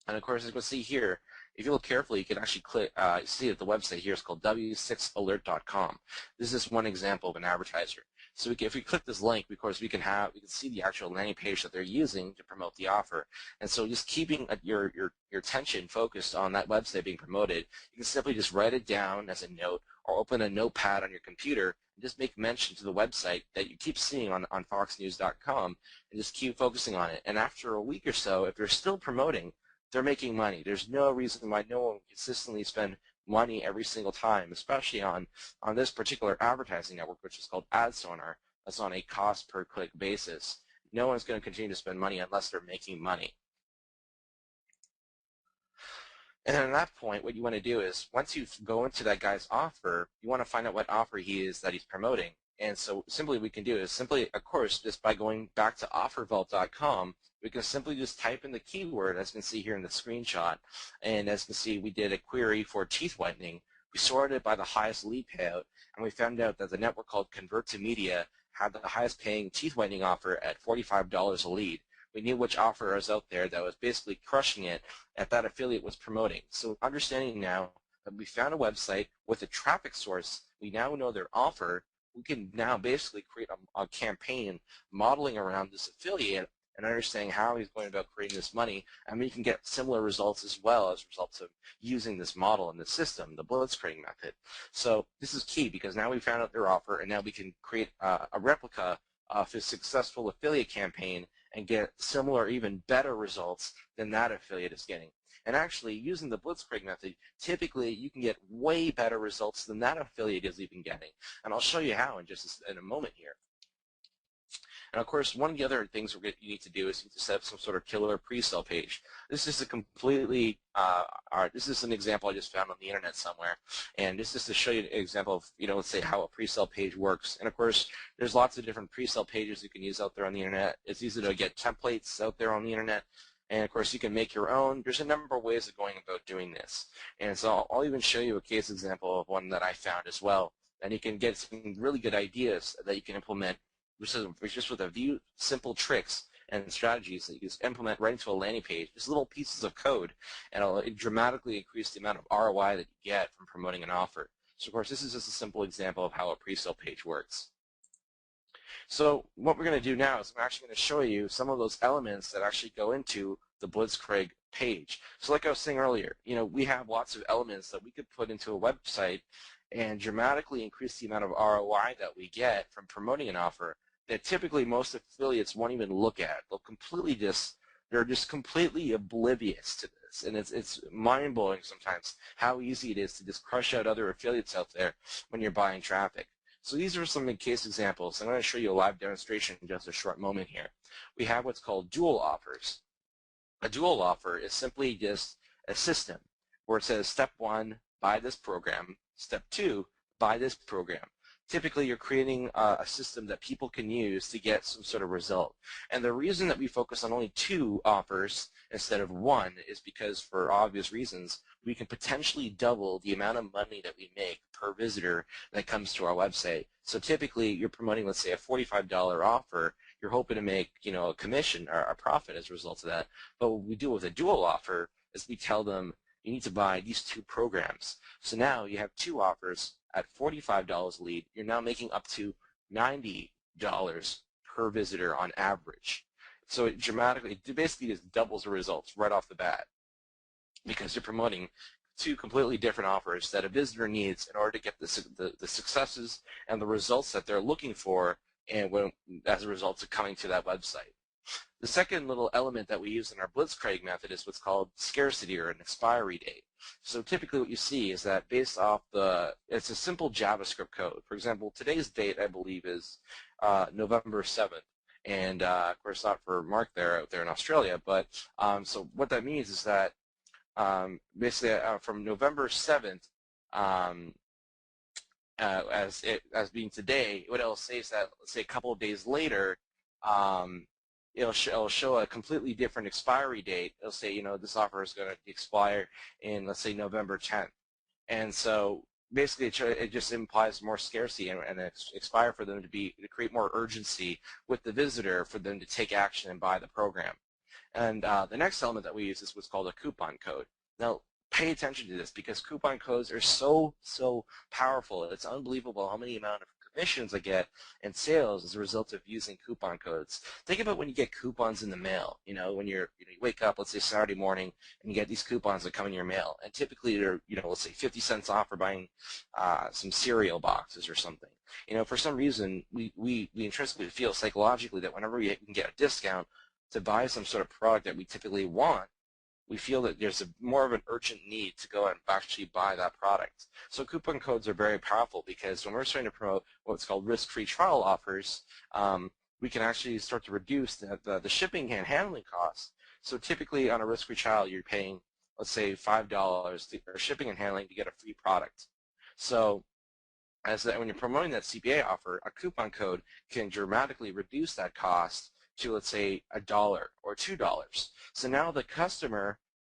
Speaker 2: And of course, as you can see here, if you look carefully, you can actually click, see that the website here is called w6alert.com. This is one example of an advertiser. So if we click this link, of course, we can see the actual landing page that they're using to promote the offer. And so just keeping your attention focused on that website being promoted, you can simply just write it down as a note or open a notepad on your computer and just make mention to the website that you keep seeing on foxnews.com and just keep focusing on it. And after a week or so, if they're still promoting, they're making money. There's no reason why no one will consistently spend money every single time, especially on this particular advertising network, which is called AdSonar. That's on a cost per click basis. No one's going to continue to spend money unless they're making money. And then at that point, what you want to do is once you go into that guy's offer, you want to find out what offer he is that he's promoting. And so simply what we can do is simply, of course, just by going back to offervault.com, we can simply just type in the keyword, as you can see here in the screenshot. And as you can see, we did a query for teeth whitening. We sorted it by the highest lead payout, and we found out that the network called Convert2Media had the highest paying teeth whitening offer at $45 a lead. We knew which offer was out there that was basically crushing it that affiliate was promoting. So understanding now that we found a website with a traffic source, we now know their offer, we can now basically create a campaign modeling around this affiliate and understanding how he's going about creating this money, and we can get similar results as well as results of using this model in the system, the blitzkrieg method. So this is key because now we found out their offer, and now we can create a replica of his successful affiliate campaign and get similar, even better results than that affiliate is getting. And actually, using the blitzkrieg method, typically you can get way better results than that affiliate is even getting. And I'll show you how in just in a moment here. And of course, one of the other things you need to do is you need to set up some sort of killer pre-sale page. This is a completely, this is an example I just found on the internet somewhere, and this is to show you an example of, let's say how a pre-sale page works. And of course, there's lots of different pre-sale pages you can use out there on the internet. It's easy to get templates out there on the internet. And of course, you can make your own. There's a number of ways of going about doing this. And so I'll even show you a case example of one that I found as well. And you can get some really good ideas that you can implement just with a few simple tricks and strategies that you just implement right into a landing page, just little pieces of code, and it'll dramatically increase the amount of ROI that you get from promoting an offer. So of course, this is just a simple example of how a pre-sale page works. So what we're going to do now is I'm actually going to show you some of those elements that actually go into the Blitzkrieg page. So like I was saying earlier, we have lots of elements that we could put into a website and dramatically increase the amount of ROI that we get from promoting an offer that typically most affiliates won't even look at. They're just completely oblivious to this, and it's mind-blowing sometimes how easy it is to just crush out other affiliates out there when you're buying traffic. So these are some case examples. I'm going to show you a live demonstration in just a short moment here. We have what's called dual offers. A dual offer is simply just a system where it says step 1, buy this program, step 2, buy this program. Typically, you're creating a system that people can use to get some sort of result. And the reason that we focus on only 2 offers instead of 1 is because, for obvious reasons, we can potentially double the amount of money that we make per visitor that comes to our website. So typically, you're promoting, let's say, a $45 offer. You're hoping to make, a commission or a profit as a result of that. But what we do with a dual offer is we tell them, you need to buy these 2 programs. So now you have 2 offers at $45 a lead. You're now making up to $90 per visitor on average. So it basically just doubles the results right off the bat because you're promoting 2 completely different offers that a visitor needs in order to get the successes and the results that they're looking for, and as a result of coming to that website. The second little element that we use in our Blitzkrieg method is what's called scarcity or an expiry date. So typically what you see is that based off it's a simple JavaScript code. For example, today's date, I believe, is November 7th. And of course, not for Mark out there in Australia, but so what that means is that basically from November 7th, as being today, what it'll say is that, let's say, a couple of days later, it'll show a completely different expiry date. It'll say, this offer is going to expire in, let's say, November 10th. And so basically it just implies more scarcity and expire for them to create more urgency with the visitor for them to take action and buy the program. And the next element that we use is what's called a coupon code. Now, pay attention to this because coupon codes are so powerful. It's unbelievable how many amount of commissions I get and sales as a result of using coupon codes. Think about when you get coupons in the mail. When you wake up, let's say Saturday morning, and you get these coupons that come in your mail, and typically they're let's say 50 cents off for buying some cereal boxes or something. For some reason we intrinsically feel psychologically that whenever we can get a discount to buy some sort of product that we typically want, we feel that there's more of an urgent need to go and actually buy that product. So coupon codes are very powerful because when we're starting to promote what's called risk-free trial offers, we can actually start to reduce the shipping and handling costs. So typically on a risk-free trial, you're paying, let's say, $5 for shipping and handling to get a free product. So when you're promoting that CPA offer, a coupon code can dramatically reduce that cost to, let's say, $1 or $2. So now the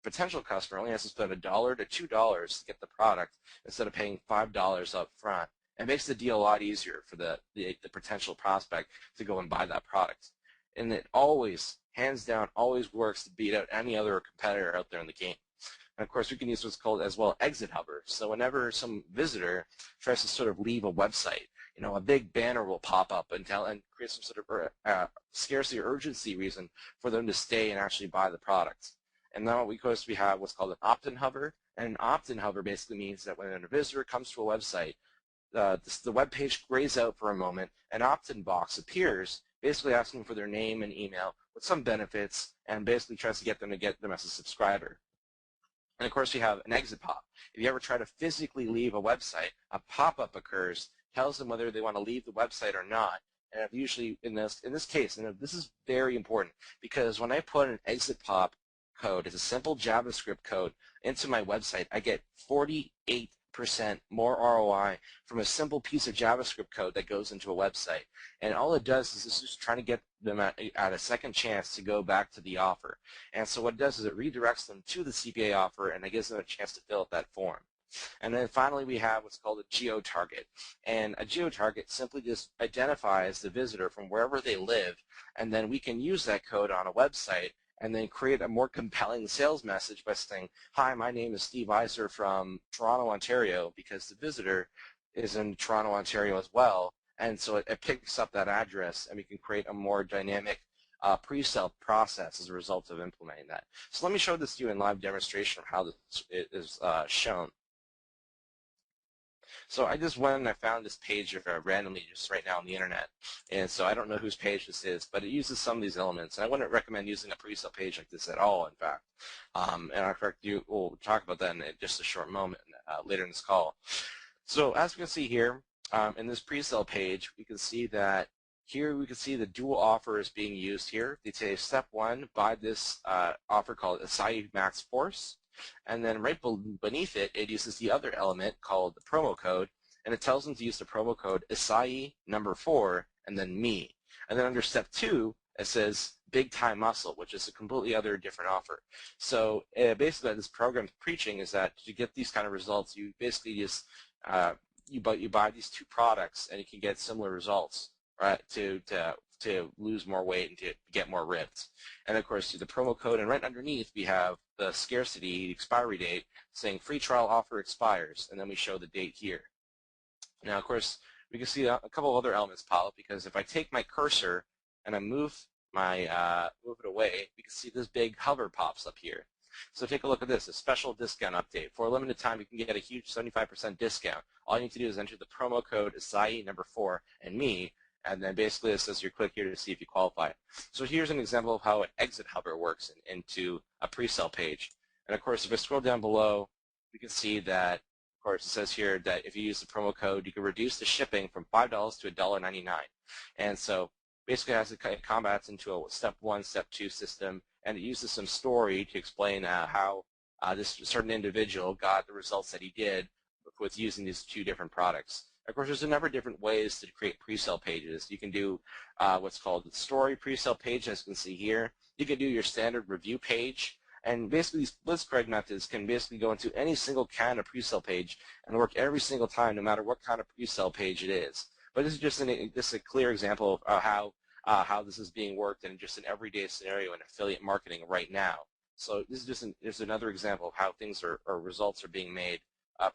Speaker 2: potential customer, only has to spend $1 to $2 to get the product instead of paying $5 up front. It makes the deal a lot easier for the potential prospect to go and buy that product. And it always, hands down, always works to beat out any other competitor out there in the game. And of course, we can use what's called as well exit hover. So whenever some visitor tries to sort of leave a website, a big banner will pop up and create some sort of scarcity or urgency reason for them to stay and actually buy the product. And now, of course, we have what's called an opt-in hover. And an opt-in hover basically means that when a visitor comes to a website, the web page grays out for a moment, an opt-in box appears, basically asking for their name and email with some benefits, and basically tries to get them as a subscriber. And of course, we have an exit pop. If you ever try to physically leave a website, a pop-up occurs, tells them whether they want to leave the website or not, and I've usually in this case, and this is very important because when I put an exit pop code, it's a simple JavaScript code, into my website, I get 48% more ROI from a simple piece of JavaScript code that goes into a website. And all it does is it's just trying to get them at a second chance to go back to the offer. And so what it does is it redirects them to the CPA offer, and it gives them a chance to fill out that form. And then finally we have what's called a geo-target. And a geo-target simply just identifies the visitor from wherever they live, and then we can use that code on a website and then create a more compelling sales message by saying, hi, my name is Steve Iser from Toronto, Ontario, because the visitor is in Toronto, Ontario as well. And so it picks up that address, and we can create a more dynamic pre-sale process as a result of implementing that. So let me show this to you in live demonstration of how this is shown. So I just went and I found this page randomly just right now on the internet. And so I don't know whose page this is, but it uses some of these elements. And I wouldn't recommend using a pre-sale page like this at all, in fact. We'll talk about that in just a short moment later in this call. So as we can see here, in this pre-sale page, we can see that here we can see the dual offer is being used here. They say step 1, buy this offer called Acai Max Force. And then right beneath it, it uses the other element called the promo code, and it tells them to use the promo code Acai number 4 and then me. And then under step 2, it says Big Time Muscle, which is a completely other different offer. So basically what this program's preaching is that to get these kind of results, you basically just you buy these two products and you can get similar results, right? To lose more weight and to get more ripped. And of course, the promo code, and right underneath we have the scarcity, the expiry date, saying free trial offer expires, and then we show the date here. Now, of course, we can see a couple of other elements pop up, because if I take my cursor and I move it away, we can see this big hover pops up here. So take a look at this, a special discount update. For a limited time, you can get a huge 75% discount. All you need to do is enter the promo code Acai number 4 and me, and then basically it says you click here to see if you qualify. So here's an example of how an exit hover works into a pre-sale page. And of course, if I scroll down below, we can see that, of course, it says here that if you use the promo code, you can reduce the shipping from $5 to $1.99. And so basically it combats into a step 1, step 2 system, and it uses some story to explain how this certain individual got the results that he did with using these two different products. Of course, there's a number of different ways to create pre-sale pages. You can do what's called the story pre-sale page, as you can see here. You can do your standard review page. And basically, these blitzkrieg methods can basically go into any single kind of pre-sale page and work every single time, no matter what kind of pre-sale page it is. But this is just a clear example of how this is being worked in just an everyday scenario in affiliate marketing right now. So this is just another example of how things or results are being made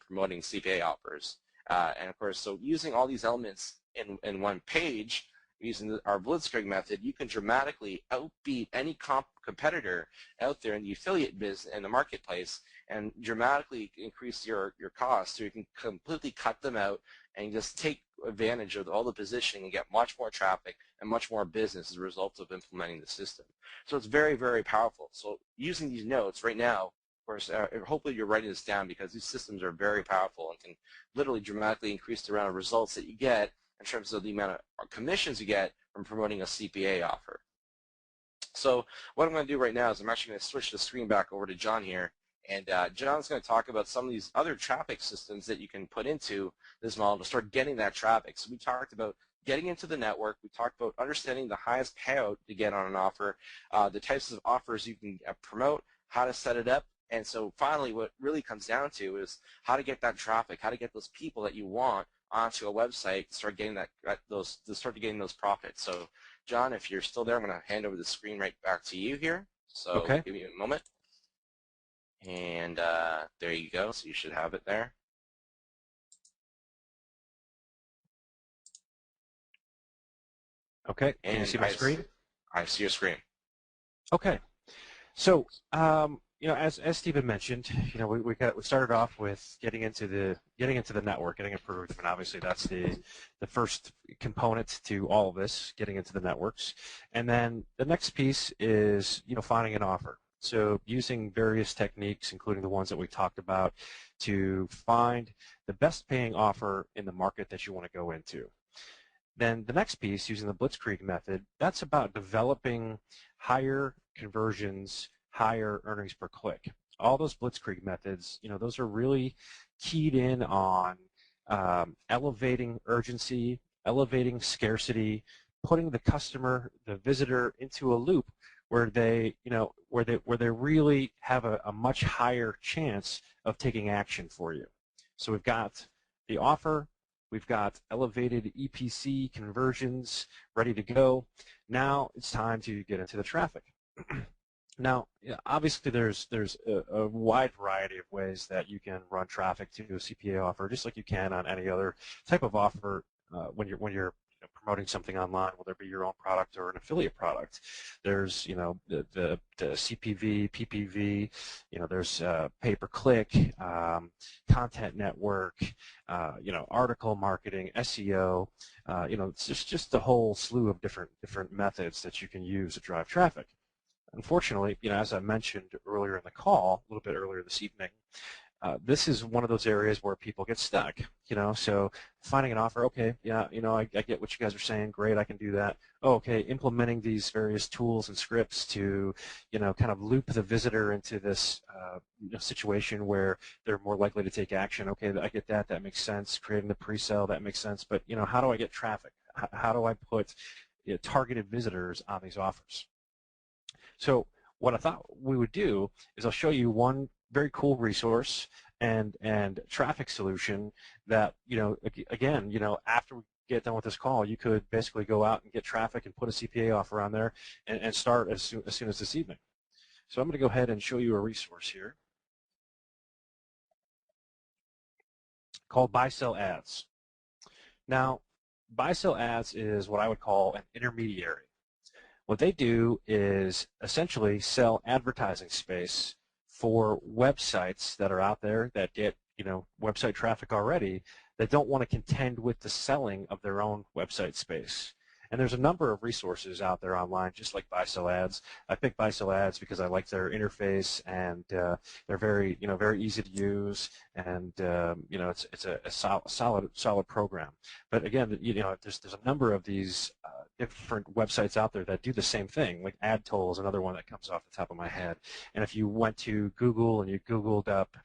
Speaker 2: promoting CPA offers. And of course, so using all these elements in one page, using our blitzkrieg method, you can dramatically outbeat any competitor out there in the affiliate business and the marketplace, and dramatically increase your costs, so you can completely cut them out and just take advantage of all the positioning and get much more traffic and much more business as a result of implementing the system. So it's very, very powerful. So using these notes right now, of course, hopefully you're writing this down, because these systems are very powerful and can literally dramatically increase the amount of results that you get in terms of the amount of commissions you get from promoting a CPA offer. So what I'm going to do right now is I'm actually going to switch the screen back over to John here, and John's going to talk about some of these other traffic systems that you can put into this model to start getting that traffic. So we talked about getting into the network. We talked about understanding the highest payout to get on an offer, the types of offers you can promote, how to set it up. And so finally, what really comes down to is how to get that traffic, how to get those people that you want onto a website, start getting getting those profits. So, John, if you're still there, I'm going to hand over the screen right back to you here. So
Speaker 1: okay.
Speaker 2: Give me a moment. And there you go. So you should have it there.
Speaker 1: Okay. Can you see my screen?
Speaker 2: I see your screen.
Speaker 1: Okay. So, as Stephen mentioned, we started off with getting into the network, getting approved, and obviously that's the first component to all of this, getting into the networks. And then the next piece is finding an offer. So using various techniques, including the ones that we talked about, to find the best paying offer in the market that you want to go into. Then the next piece, using the Blitzkrieg method, that's about developing higher conversions, higher earnings per click. All those Blitzkrieg methods, those are really keyed in on elevating urgency, elevating scarcity, putting the customer, the visitor, into a loop where they really have a much higher chance of taking action for you. So we've got the offer, we've got elevated EPC conversions ready to go. Now it's time to get into the traffic. Now, obviously, there's a wide variety of ways that you can run traffic to a CPA offer, just like you can on any other type of offer when you're promoting something online, whether it be your own product or an affiliate product. There's the CPV, PPV, there's pay-per-click, content network, article marketing, SEO. It's just a whole slew of different methods that you can use to drive traffic. Unfortunately, as I mentioned earlier in the call, a little bit earlier this evening, this is one of those areas where people get stuck, so finding an offer, okay, yeah, I get what you guys are saying, great, I can do that. Oh, okay, implementing these various tools and scripts to, kind of loop the visitor into this situation where they're more likely to take action. Okay, I get that, that makes sense. Creating the pre-sale, that makes sense, but, how do I get traffic? How do I put targeted visitors on these offers? So what I thought we would do is I'll show you one very cool resource and traffic solution that, again, after we get done with this call, you could basically go out and get traffic and put a CPA offer on there and start as soon as this evening. So I'm going to go ahead and show you a resource here called Buy-Sell Ads. Now, Buy-Sell Ads is what I would call an intermediary. What they do is essentially sell advertising space for websites that are out there that get, website traffic already, that don't want to contend with the selling of their own website space. And there's a number of resources out there online, just like Buy-Sell Ads. I picked Buy-Sell Ads because I like their interface, and they're very, very easy to use, and it's a solid program. But again, there's a number of these different websites out there that do the same thing. Like AdToll is another one that comes off the top of my head. And if you went to Google and you Googled up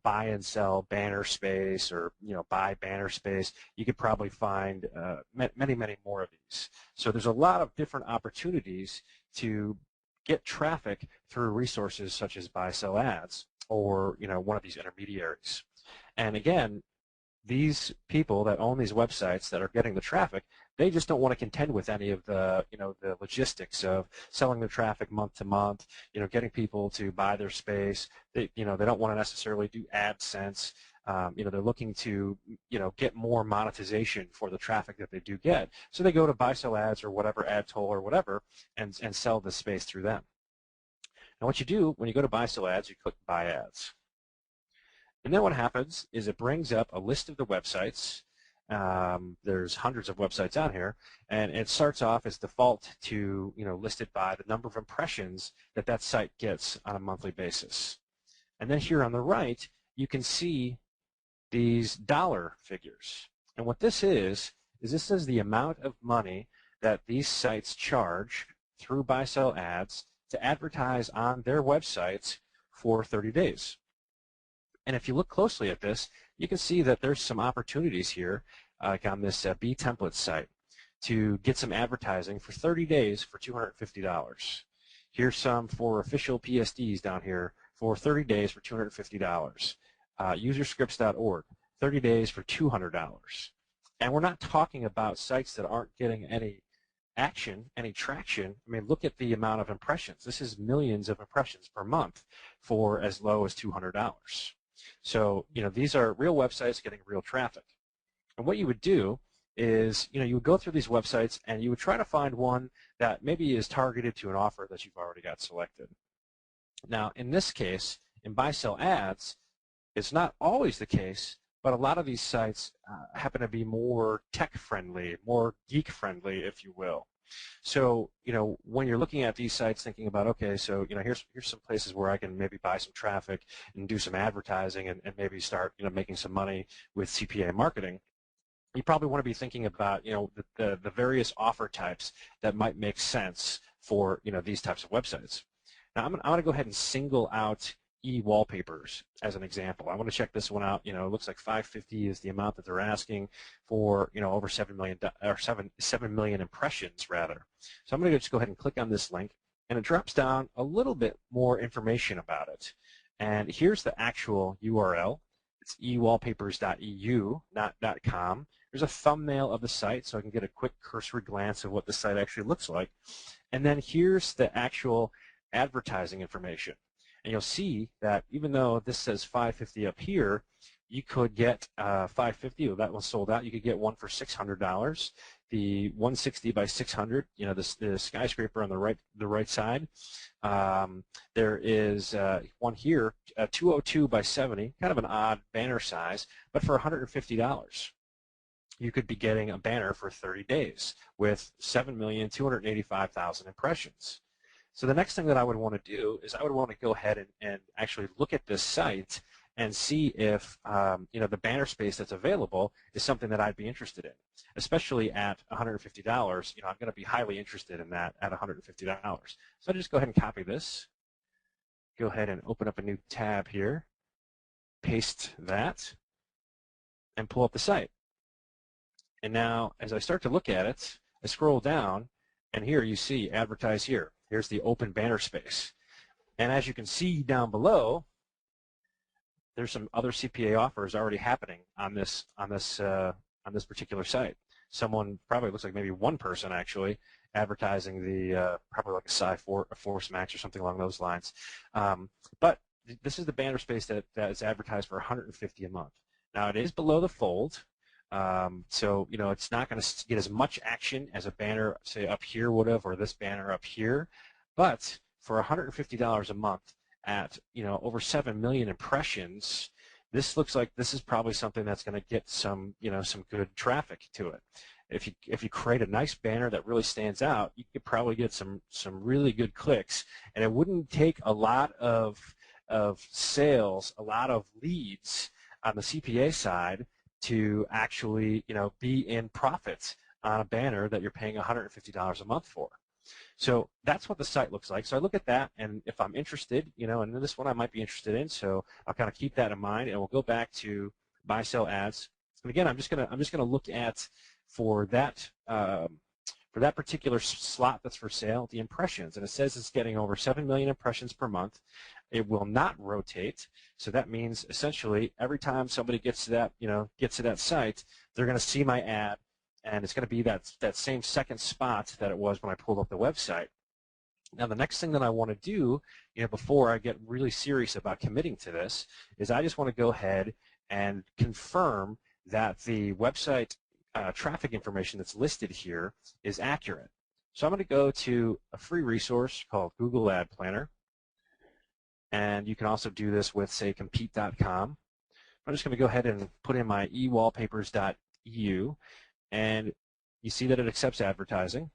Speaker 1: buy and sell banner space, or buy banner space, you could probably find many more of these. So there's a lot of different opportunities to get traffic through resources such as Buy-Sell Ads, or one of these intermediaries. And again, these people that own these websites that are getting the traffic, they just don't want to contend with any of the the logistics of selling their traffic month to month, getting people to buy their space. They don't want to necessarily do AdSense. They're looking to get more monetization for the traffic that they do get. So they go to Buy-Sell Ads or whatever, AdToll or whatever, and sell the space through them. And what you do when you go to Buy-Sell Ads, you click Buy Ads. And then what happens is it brings up a list of the websites. There's hundreds of websites out here, and it starts off as default to listed by the number of impressions that site gets on a monthly basis. And then here on the right, you can see these dollar figures. And what this is this is the amount of money that these sites charge through Buy-Sell Ads to advertise on their websites for 30 days. And if you look closely at this, you can see that there's some opportunities here, like on this B Templates site, to get some advertising for 30 days for $250. Here's some for official PSDs down here for 30 days for $250. Userscripts.org, 30 days for $200. And we're not talking about sites that aren't getting any action, any traction. I mean, look at the amount of impressions. This is millions of impressions per month for as low as $200. So, these are real websites getting real traffic. And what you would do is, you would go through these websites and you would try to find one that maybe is targeted to an offer that you've already got selected. Now, in this case, in Buy-Sell Ads, it's not always the case, but a lot of these sites happen to be more tech-friendly, more geek-friendly, if you will. So, when you're looking at these sites thinking about, okay, so, here's some places where I can maybe buy some traffic and do some advertising and maybe start, making some money with CPA marketing, you probably want to be thinking about, the various offer types that might make sense for, these types of websites. Now, I'm going to go ahead and single out e-wallpapers as an example. I want to check this one out. It looks like 550 is the amount that they're asking for, over 7 million or 7 million impressions rather. So I'm going to just go ahead and click on this link, and it drops down a little bit more information about it. And here's the actual URL. It's ewallpapers.eu, not .com. There's a thumbnail of the site, so I can get a quick cursory glance of what the site actually looks like. And then here's the actual advertising information. And you'll see that even though this says 550 up here, you could get 550. Well, that one's sold out. You could get one for $600. The 160 by 600, the skyscraper on the right side. There is one here, 202 by 70, kind of an odd banner size, but for $150. You could be getting a banner for 30 days with 7,285,000 impressions. So the next thing that I would want to do is I would want to go ahead and actually look at this site and see if the banner space that's available is something that I'd be interested in, especially at $150. I'm going to be highly interested in that at $150. So I just go ahead and copy this, go ahead and open up a new tab here, paste that, and pull up the site. And now, as I start to look at it, I scroll down, and here you see advertise here. Here's the open banner space. And as you can see down below, there's some other CPA offers already happening on this particular site. Someone, probably looks like maybe one person actually, advertising the probably like a Force Max or something along those lines. But this is the banner space that is advertised for $150 a month. Now it is below the fold. So, it's not going to get as much action as a banner, say, up here would have, or this banner up here. But for $150 a month at, over 7 million impressions, this looks like this is probably something that's going to get some, some good traffic to it. If you create a nice banner that really stands out, you could probably get some really good clicks, and it wouldn't take a lot of sales, a lot of leads on the CPA side to actually, be in profits on a banner that you're paying $150 a month for. So that's what the site looks like. So I look at that, and if I'm interested, and this one I might be interested in, so I'll kind of keep that in mind, and we'll go back to buy, sell ads. And again, I'm just gonna look at for that particular slot that's for sale, the impressions, and it says it's getting over 7 million impressions per month. It will not rotate, so that means essentially every time somebody gets to that site, they're going to see my ad, and it's going to be that same second spot that it was when I pulled up the website. Now, the next thing that I want to do, before I get really serious about committing to this, is I just want to go ahead and confirm that the website traffic information that's listed here is accurate. So I'm going to go to a free resource called Google Ad Planner. And you can also do this with, say, compete.com. I'm just going to go ahead and put in my ewallpapers.eu, and you see that it accepts advertising.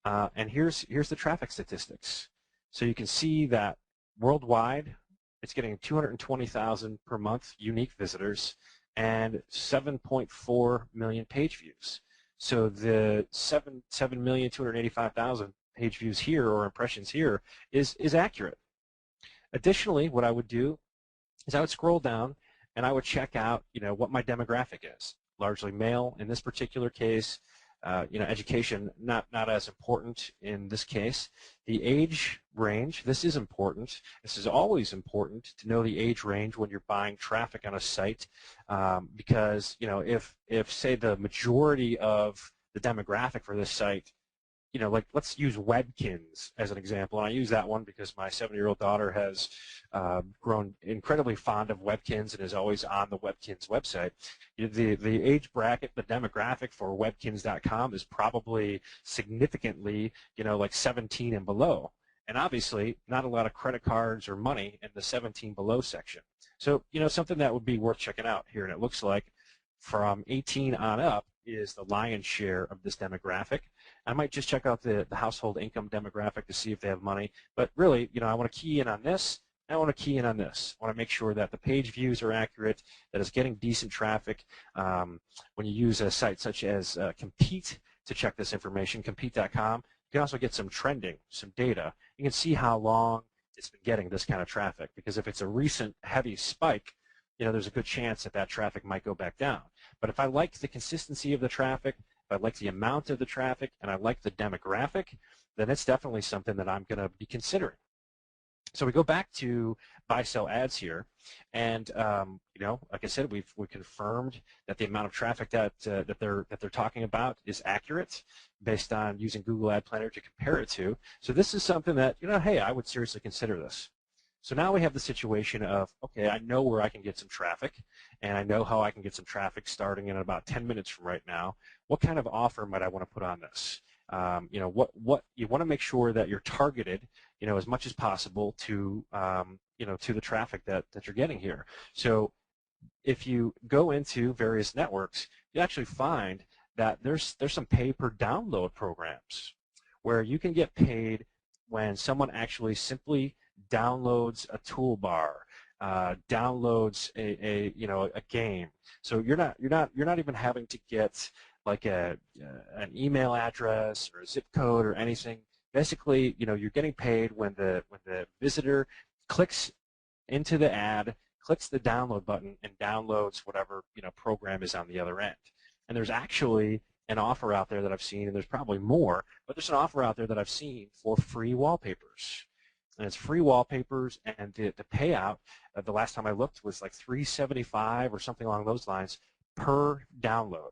Speaker 1: And here's the traffic statistics. So you can see that worldwide, it's getting 220,000 per month unique visitors and 7.4 million page views. So the 7,285,000 page views here, or impressions here, is accurate. Additionally, what I would do is I would scroll down and I would check out, what my demographic is. Largely male in this particular case. Education not as important in this case. The age range, this is important. This is always important to know the age range when you're buying traffic on a site, because if say the majority of the demographic for this site, like let's use Webkinz as an example, and I use that one because my 7-year-old daughter has grown incredibly fond of Webkinz and is always on the Webkinz website. The age bracket, the demographic for Webkinz.com is probably significantly, like 17 and below, and obviously not a lot of credit cards or money in the 17 below section. So something that would be worth checking out here, and it looks like from 18 on up is the lion's share of this demographic. I might just check out the household income demographic to see if they have money, but really, I want to key in on this, and I want to key in on this. I want to make sure that the page views are accurate, that it's getting decent traffic. When you use a site such as Compete to check this information, compete.com, you can also get some trending, some data. You can see how long it's been getting this kind of traffic, because if it's a recent heavy spike, there's a good chance that that traffic might go back down. But if I like the consistency of the traffic, if I like the amount of the traffic, and I like the demographic, then it's definitely something that I'm going to be considering. So we go back to buy-sell ads here, and like I said, we confirmed that the amount of traffic that they're talking about is accurate based on using Google Ad Planner to compare it to. So this is something that hey, I would seriously consider this. So now we have the situation of, okay, I know where I can get some traffic, and I know how I can get some traffic starting in about 10 minutes from right now. What kind of offer might I want to put on this? What you want to make sure that you're targeted, as much as possible to, to the traffic that you're getting here. So if you go into various networks, you actually find that there's some pay per download programs where you can get paid when someone actually simply downloads a toolbar, downloads a game. So you're not even having to get like an email address or a zip code or anything. Basically, you're getting paid when the visitor clicks into the ad, clicks the download button, and downloads whatever program is on the other end. And there's actually an offer out there that I've seen, and there's probably more, but there's an offer out there that I've seen for free wallpapers. And it's free wallpapers, and the payout, the last time I looked, was like $375 or something along those lines per download.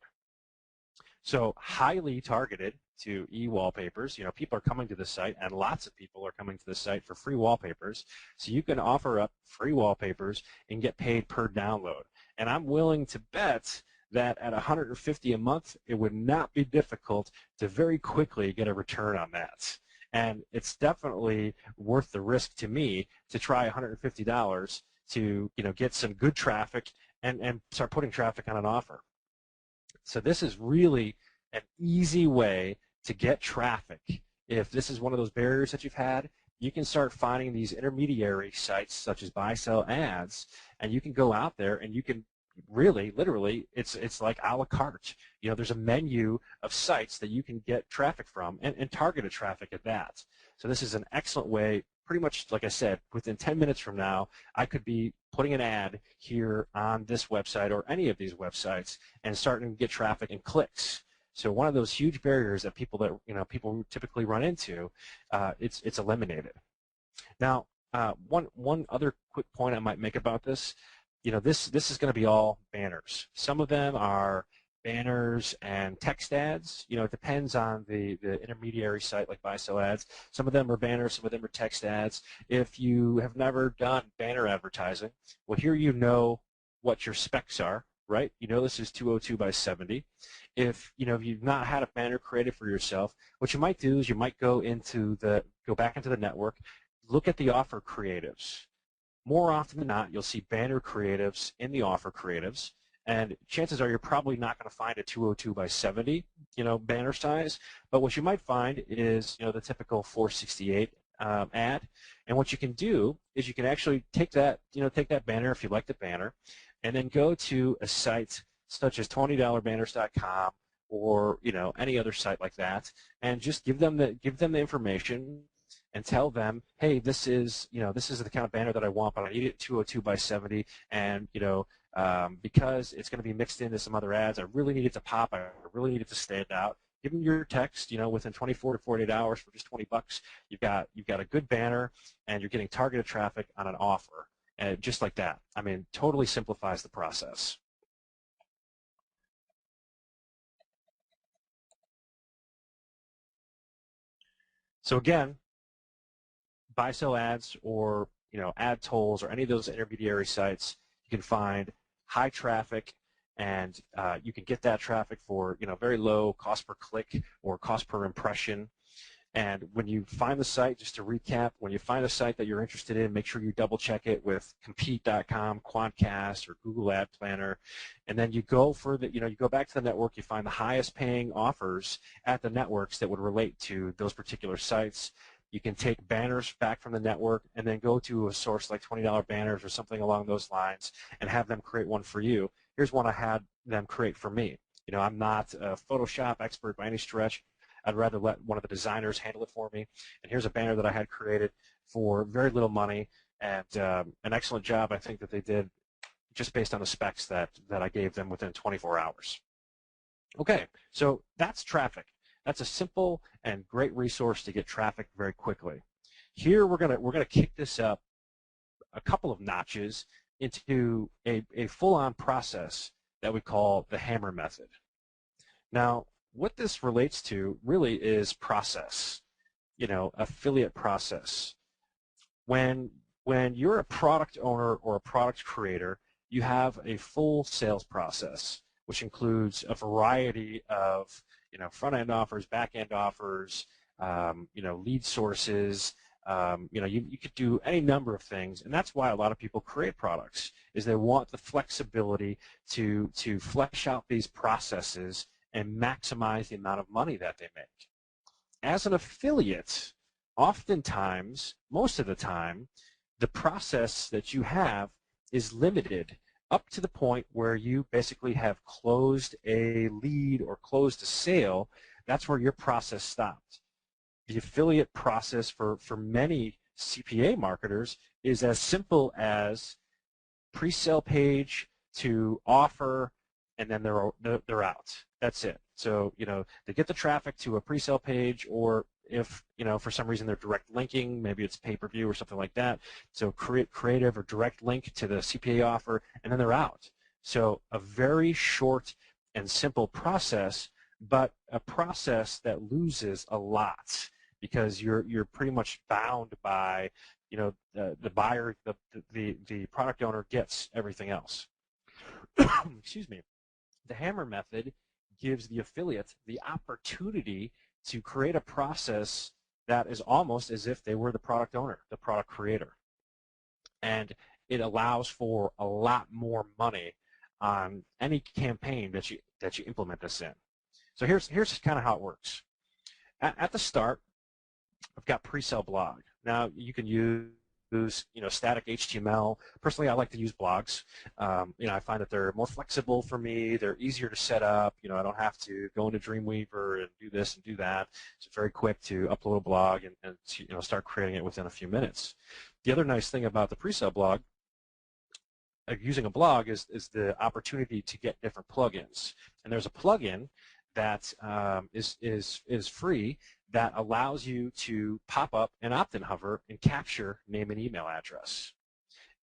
Speaker 1: So highly targeted to e-wallpapers. People are coming to the site, and lots of people are coming to the site for free wallpapers. So you can offer up free wallpapers and get paid per download. And I'm willing to bet that at $150 a month, it would not be difficult to very quickly get a return on that. And it's definitely worth the risk to me to try $150 to get some good traffic and start putting traffic on an offer. So this is really an easy way to get traffic. If this is one of those barriers that you've had, you can start finding these intermediary sites such as buy-sell ads, and you can go out there and you can really, literally, it's like a la carte. There's a menu of sites that you can get traffic from and targeted traffic at that. So this is an excellent way. Pretty much, like I said, within 10 minutes from now, I could be putting an ad here on this website or any of these websites and starting to get traffic and clicks. So one of those huge barriers that people typically run into, it's eliminated. Now, one other quick point I might make about this, this is going to be all banners. Some of them are banners and text ads. It depends on the intermediary site like buy-sell ads. Some of them are banners, some of them are text ads. If you have never done banner advertising, well, here you know what your specs are, right? This is 202 by 70. If you've not had a banner created for yourself, what you might do is you might go back into the network, look at the offer creatives. More often than not, you'll see banner creatives in the offer creatives, and chances are you're probably not going to find a 202 by 70, banner size. But what you might find is, the typical 468 ad. And what you can do is you can actually take that banner if you like the banner, and then go to a site such as $20banners.com or any other site like that, and just give them the information and tell them, hey, this is the kind of banner that I want, but I need it 202 by 70, and because it's going to be mixed into some other ads, I really need it to pop. I really need it to stand out. Give them your text, within 24 to 48 hours for just $20. You've got a good banner, and you're getting targeted traffic on an offer, and just like that. I mean, totally simplifies the process. So again, buy-sell ads or ad tolls or any of those intermediary sites, you can find high traffic, and you can get that traffic for very low cost per click or cost per impression. And when you find the site, just to recap, when you find a site that you're interested in, make sure you double check it with Compete.com, Quantcast, or Google Ad Planner, and then you go you go back to the network, you find the highest paying offers at the networks that would relate to those particular sites. You can take banners back from the network and then go to a source like $20 banners or something along those lines and have them create one for you. Here's one I had them create for me. You know, I'm not a Photoshop expert by any stretch. I'd rather let one of the designers handle it for me. And here's a banner that I had created for very little money, and an excellent job I think that they did just based on the specs that I gave them within 24 hours. Okay, so that's traffic. That's a simple and great resource to get traffic very quickly. Here we're gonna kick this up a couple of notches into a full-on process that we call the hammer method. Now, what this relates to really is process, you know, affiliate process. When you're a product owner or a product creator, you have a full sales process, which includes a variety of, you know, front-end offers, back-end offers, you know, lead sources. You know, you could do any number of things, and that's why a lot of people create products, is they want the flexibility to flesh out these processes and maximize the amount of money that they make. As an affiliate, oftentimes, most of the time, the process that you have is limited up to the point where you basically have closed a lead or closed a sale. That's where your process stopped. The affiliate process for many CPA marketers is as simple as pre-sale page to offer, and then they're out. That's it. So, you know, they get the traffic to a pre-sale page, or if, you know, for some reason they're direct linking, maybe it's pay-per-view or something like that. So creative or direct link to the CPA offer, and then they're out. So a very short and simple process, but a process that loses a lot because you're pretty much bound by, you know, the buyer, the product owner gets everything else. Excuse me. The hammer method gives the affiliate the opportunity to create a process that is almost as if they were the product owner, the product creator. And it allows for a lot more money on any campaign that you implement this in. So here's kind of how it works. At the start, I've got pre-sale blog. Now you can use, you know, static HTML. Personally, I like to use blogs. You know, I find that they're more flexible for me. They're easier to set up. You know, I don't have to go into Dreamweaver and do this and do that. It's very quick to upload a blog and you know, start creating it within a few minutes. The other nice thing about the pre-sale blog, using a blog, is the opportunity to get different plugins. And there's a plugin that is free that allows you to pop up an opt-in hover and capture name and email address.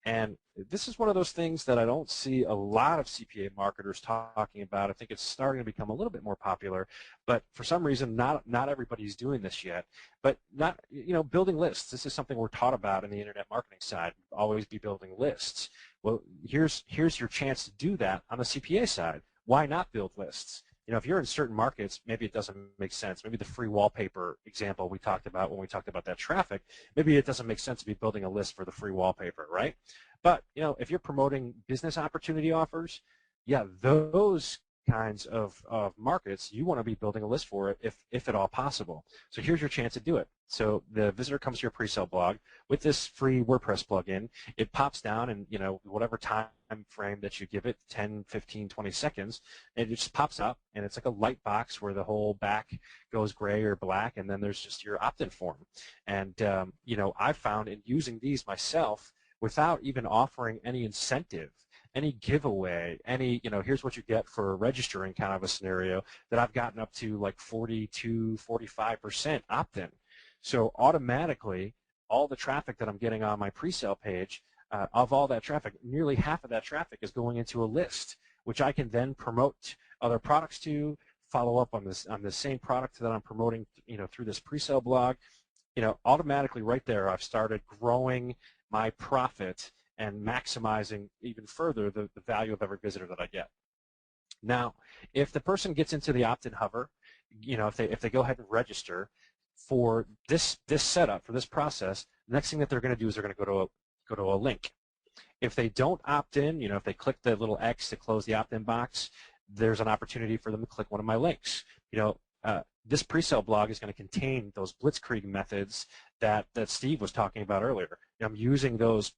Speaker 1: And this is one of those things that I don't see a lot of CPA marketers talking about. I think it's starting to become a little bit more popular, but for some reason, not everybody's doing this yet. But not, you know, building lists. This is something we're taught about in the internet marketing side. Always be building lists. Well, here's your chance to do that on the CPA side. Why not build lists? You know, if you're in certain markets, maybe it doesn't make sense. Maybe the free wallpaper example we talked about when we talked about that traffic, maybe it doesn't make sense to be building a list for the free wallpaper, right? But, you know, if you're promoting business opportunity offers, yeah, those kinds of markets, you want to be building a list for it if at all possible. So here's your chance to do it. So the visitor comes to your pre-sale blog with this free WordPress plugin. It pops down, and, you know, whatever time frame that you give it, 10, 15, 20 seconds, and it just pops up, and it's like a light box where the whole back goes gray or black, and then there's just your opt-in form. And, you know, I found in using these myself, without even offering any incentive, any giveaway, any, you know, here's what you get for registering kind of a scenario, that I've gotten up to like 42, 45% opt-in. So automatically, all the traffic that I'm getting on my pre-sale page, of all that traffic, nearly half of that traffic is going into a list, which I can then promote other products to, follow up on the same product that I'm promoting, you know, through this pre-sale blog. You know, automatically right there, I've started growing my profit and maximizing even further the value of every visitor that I get. Now, if the person gets into the opt-in hover, you know, if they go ahead and register for this setup, for this process, the next thing that they're going to do is they're going to go to a link. If they don't opt in, you know, if they click the little X to close the opt-in box, there's an opportunity for them to click one of my links. You know, this pre-sale blog is going to contain those blitzkrieg methods that Steve was talking about earlier. I'm using those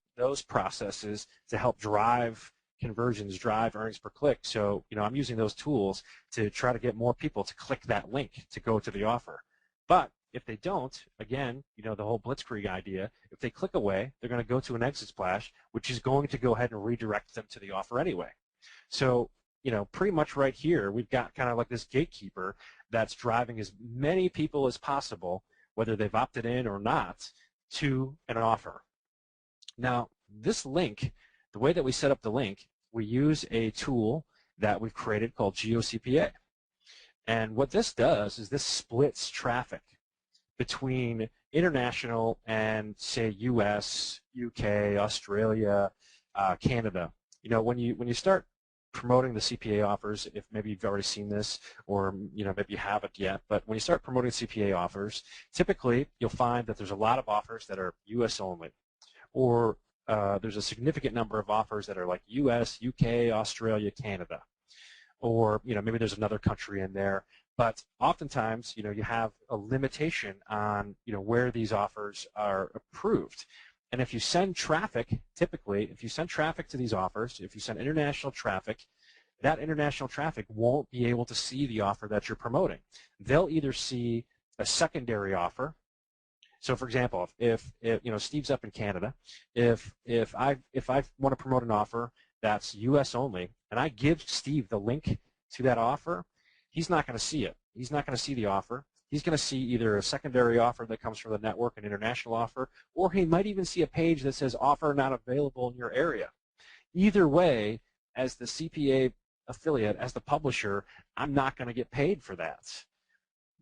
Speaker 1: processes to help drive conversions, drive earnings per click. So, I'm using those tools to try to get more people to click that link to go to the offer. But if they don't, again, the whole blitzkrieg idea, if they click away, they're going to go to an exit splash, which is going to go ahead and redirect them to the offer anyway. So, pretty much right here, we've got kind of like this gatekeeper that's driving as many people as possible, whether they've opted in or not, to an offer. Now, this link, the way that we set up the link, we use a tool that we've created called GeoCPA. And what this does is this splits traffic between international and, say, US, UK, Australia, Canada. When you start promoting the CPA offers, if maybe you've already seen this or maybe you haven't yet, but when you start promoting CPA offers, typically you'll find that there's a lot of offers that are US only, or there's a significant number of offers that are like US, UK, Australia, Canada, or maybe there's another country in there. But oftentimes, you have a limitation on where these offers are approved. And if you send traffic, typically, if you send traffic to these offers, if you send international traffic, that international traffic won't be able to see the offer that you're promoting. They'll either see a secondary offer. So, for example, if Steve's up in Canada, if I want to promote an offer that's U.S. only, and I give Steve the link to that offer, he's not going to see it. He's not going to see the offer. He's going to see either a secondary offer that comes from the network, an international offer, or he might even see a page that says offer not available in your area. Either way, as the CPA affiliate, as the publisher, I'm not going to get paid for that.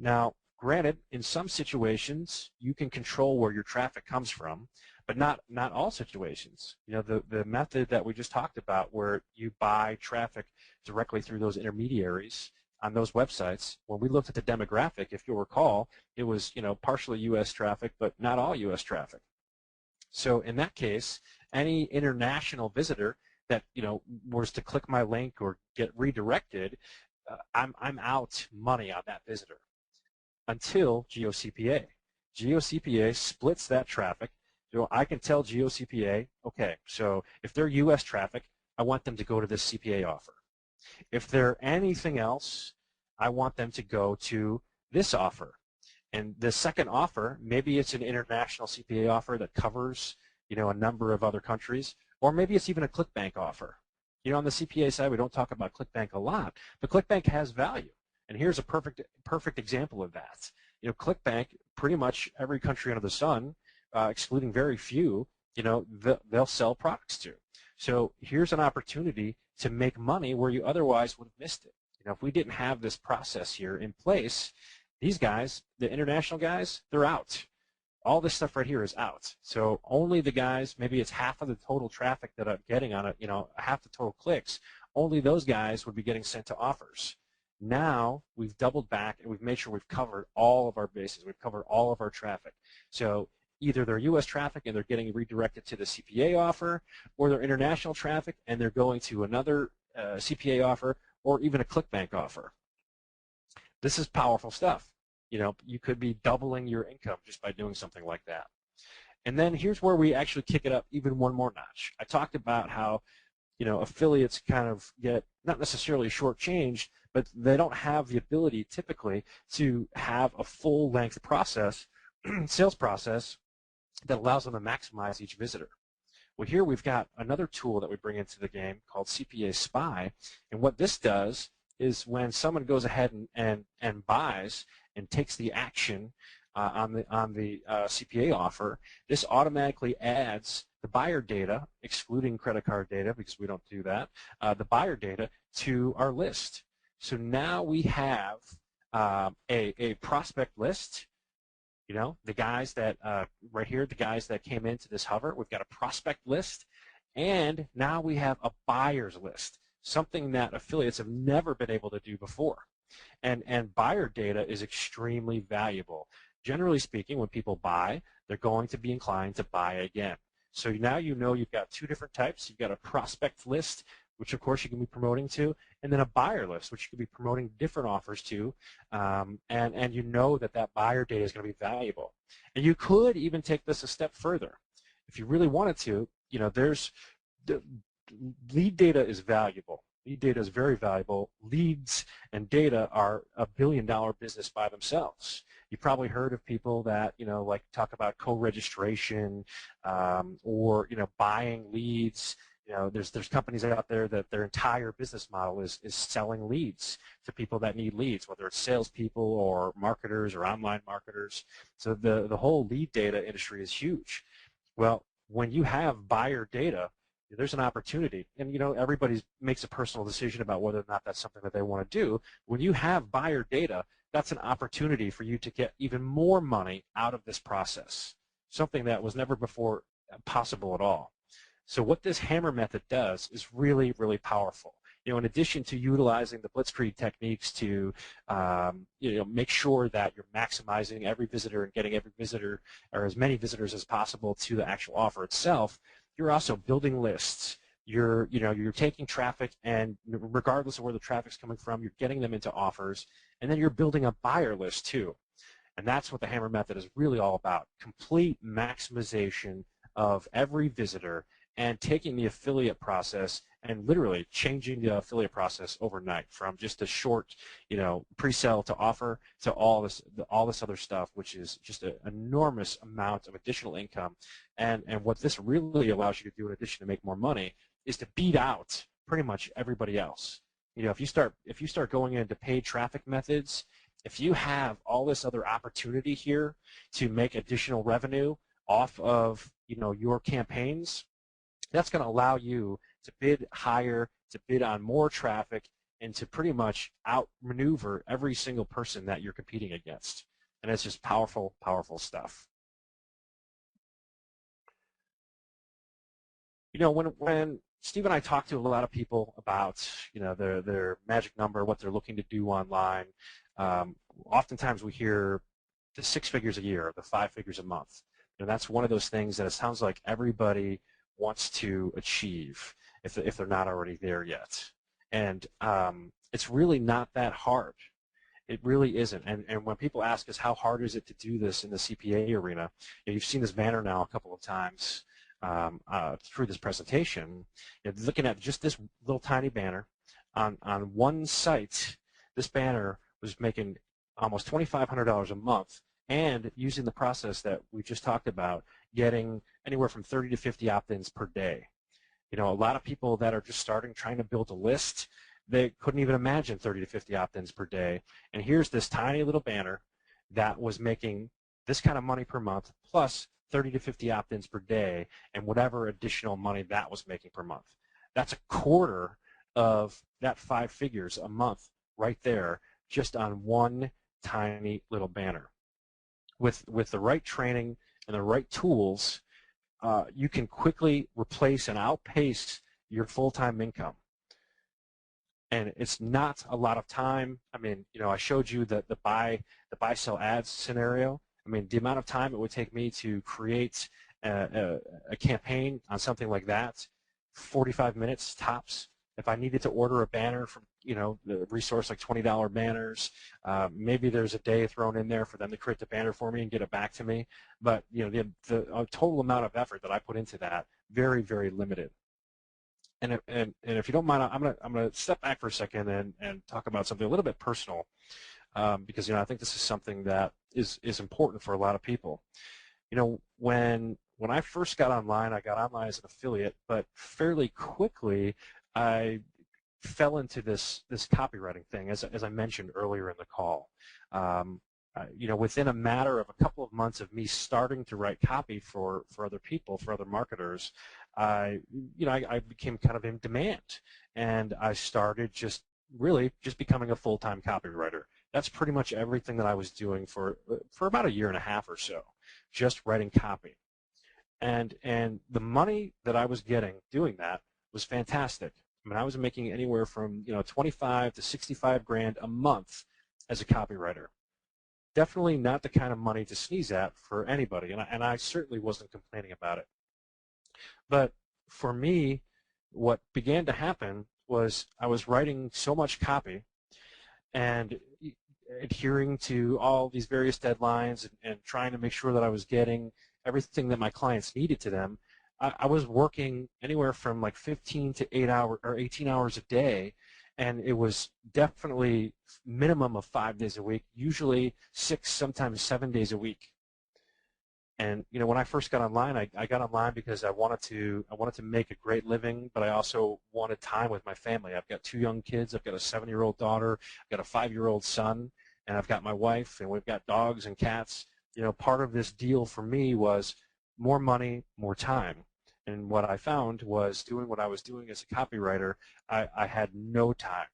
Speaker 1: Now, granted, in some situations, you can control where your traffic comes from, but not all situations. The method that we just talked about where you buy traffic directly through those intermediaries on those websites, when we looked at the demographic, if you'll recall, it was partially U.S. traffic, but not all U.S. traffic. So in that case, any international visitor that was to click my link or get redirected, I'm out money on that visitor until GeoCPA. GeoCPA splits that traffic. So I can tell GeoCPA, okay, so if they're U.S. traffic, I want them to go to this CPA offer. If they're anything else, I want them to go to this offer. And the second offer, maybe it's an international CPA offer that covers, a number of other countries, or maybe it's even a ClickBank offer. On the CPA side, we don't talk about ClickBank a lot, but ClickBank has value. And here's a perfect example of that. ClickBank, pretty much every country under the sun, excluding very few, they'll sell products to. So here's an opportunity to make money where you otherwise would have missed it. If we didn't have this process here in place, these guys, the international guys, they're out. All this stuff right here is out. So only the guys, maybe it's half of the total traffic that I'm getting on it, half the total clicks, only those guys would be getting sent to offers. Now we've doubled back and we've made sure we've covered all of our bases. We've covered all of our traffic. So either they're U.S. traffic and they're getting redirected to the CPA offer, or they're international traffic and they're going to another CPA offer, or even a ClickBank offer. This is powerful stuff. You could be doubling your income just by doing something like that. And then here's where we actually kick it up even one more notch. I talked about how affiliates kind of get not necessarily shortchanged, but they don't have the ability typically to have a full-length process, sales process, that allows them to maximize each visitor. Well, here we've got another tool that we bring into the game called CPA Spy, and what this does is when someone goes ahead and buys and takes the action on the CPA offer, this automatically adds the buyer data, excluding credit card data because we don't do that, the buyer data to our list. So now we have a prospect list. The guys that, right here, the guys that came into this hover, we've got a prospect list, and now we have a buyer's list, something that affiliates have never been able to do before. And buyer data is extremely valuable. Generally speaking, when people buy, they're going to be inclined to buy again. So now you've got two different types. You've got a prospect list which of course you can be promoting to, and then a buyer list, which you could be promoting different offers to, and you know that that buyer data is going to be valuable. And you could even take this a step further. If you really wanted to, there's lead data is valuable. Lead data is very valuable. Leads and data are a billion-dollar business by themselves. You probably heard of people that, like talk about co-registration or, buying leads. There's companies out there that their entire business model is selling leads to people that need leads, whether it's salespeople or marketers or online marketers. So the whole lead data industry is huge. Well, when you have buyer data, there's an opportunity, and everybody makes a personal decision about whether or not that's something that they want to do. When you have buyer data, that's an opportunity for you to get even more money out of this process, something that was never before possible at all. So what this hammer method does is really, really powerful. In addition to utilizing the Blitzkrieg techniques to make sure that you're maximizing every visitor and getting every visitor or as many visitors as possible to the actual offer itself, you're also building lists. You're taking traffic, and regardless of where the traffic's coming from, you're getting them into offers, and then you're building a buyer list too. And that's what the hammer method is really all about: complete maximization of every visitor and taking the affiliate process and literally changing the affiliate process overnight from just a short, pre-sale to offer to all this other stuff, which is just an enormous amount of additional income. And what this really allows you to do in addition to make more money is to beat out pretty much everybody else. If you start going into paid traffic methods, if you have all this other opportunity here to make additional revenue off of your campaigns, that's going to allow you to bid higher, to bid on more traffic, and to pretty much outmaneuver every single person that you're competing against. And it's just powerful, powerful stuff. When Steve and I talk to a lot of people about their magic number, what they're looking to do online, oftentimes we hear the 6 figures a year, the 5 figures a month. That's one of those things that it sounds like everybody wants to achieve if they're not already there yet. And it's really not that hard. It really isn't. And when people ask us how hard is it to do this in the CPA arena, you've seen this banner now a couple of times through this presentation. Looking at just this little tiny banner on one site, this banner was making almost $2,500 a month, and using the process that we just talked about, getting anywhere from 30 to 50 opt-ins per day. A lot of people that are just starting, trying to build a list, they couldn't even imagine 30 to 50 opt-ins per day. And here's this tiny little banner that was making this kind of money per month, plus 30 to 50 opt-ins per day, and whatever additional money that was making per month. That's a quarter of that 5 figures a month right there, just on one tiny little banner. With the right training and the right tools, you can quickly replace and outpace your full-time income. And it's not a lot of time. I mean, I showed you the buy sell ads scenario. I mean, the amount of time it would take me to create a campaign on something like that, 45 minutes tops. If I needed to order a banner from, the resource like $20 banners, maybe there's a day thrown in there for them to create the banner for me and get it back to me. But, the total amount of effort that I put into that, very, very limited. And if you don't mind, I'm gonna step back for a second and talk about something a little bit personal, because I think this is something that is important for a lot of people. When I first got online, I got online as an affiliate, but fairly quickly I fell into this copywriting thing, as I mentioned earlier in the call. Within a matter of a couple of months of me starting to write copy for other people, for other marketers, I became kind of in demand, and I started just becoming a full-time copywriter. That's pretty much everything that I was doing for about a year and a half or so, just writing copy. And the money that I was getting doing that was fantastic. I mean, I was making anywhere from 25 to 65 grand a month as a copywriter. Definitely not the kind of money to sneeze at for anybody, and I certainly wasn't complaining about it. But for me, what began to happen was I was writing so much copy and adhering to all these various deadlines and trying to make sure that I was getting everything that my clients needed to them. I was working anywhere from like 15 to 18 hours a day, and it was definitely minimum of 5 days a week, usually 6, sometimes 7 days a week. And when I first got online, I got online because I wanted to make a great living, but I also wanted time with my family. I've got 2 young kids. I've got a 7-year-old daughter. I've got a 5-year-old son, and I've got my wife, and we've got dogs and cats. Part of this deal for me was more money, more time. And what I found was doing what I was doing as a copywriter, I had no time.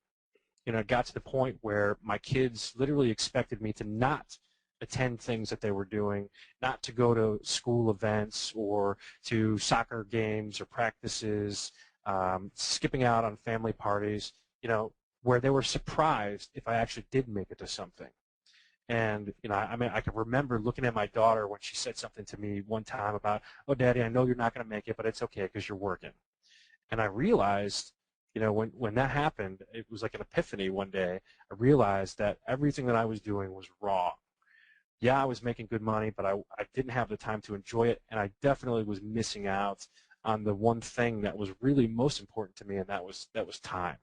Speaker 1: It got to the point where my kids literally expected me to not attend things that they were doing, not to go to school events or to soccer games or practices, skipping out on family parties, where they were surprised if I actually did make it to something. And, I can remember looking at my daughter when she said something to me one time about, "Oh, Daddy, I know you're not going to make it, but it's okay because you're working." And I realized, when that happened, it was like an epiphany one day. I realized that everything that I was doing was wrong. Yeah, I was making good money, but I didn't have the time to enjoy it, and I definitely was missing out on the one thing that was really most important to me, and that was time.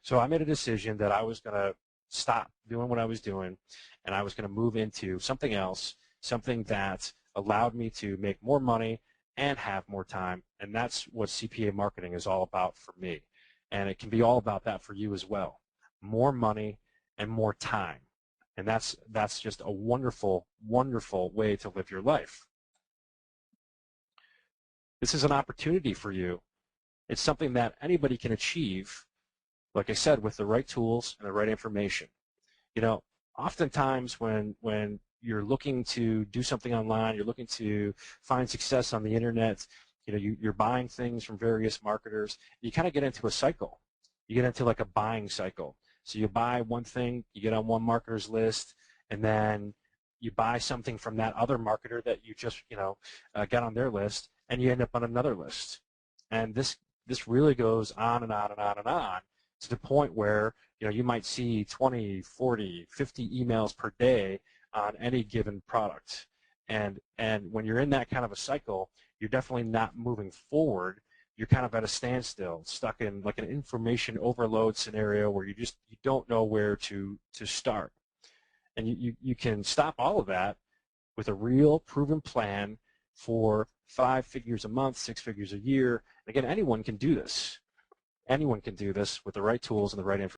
Speaker 1: So I made a decision that I was going to stop doing what I was doing, and I was going to move into something else, something that allowed me to make more money and have more time, and that's what CPA marketing is all about for me. And it can be all about that for you as well. More money and more time. And that's just a wonderful, wonderful way to live your life. This is an opportunity for you. It's something that anybody can achieve, like I said, with the right tools and the right information. Oftentimes when you're looking to do something online, you're looking to find success on the internet, you're buying things from various marketers, you kind of get into a cycle. You get into like a buying cycle. So you buy one thing, you get on one marketer's list, and then you buy something from that other marketer that you just got on their list, and you end up on another list. And this really goes on and on and on and on to the point where you might see 20, 40, 50 emails per day on any given product. And when you're in that kind of a cycle, you're definitely not moving forward. You're kind of at a standstill, stuck in like an information overload scenario where you don't know where to start. And you can stop all of that with a real proven plan for 5 figures a month, 6 figures a year. And again, anyone can do this. Anyone can do this with the right tools and the right information.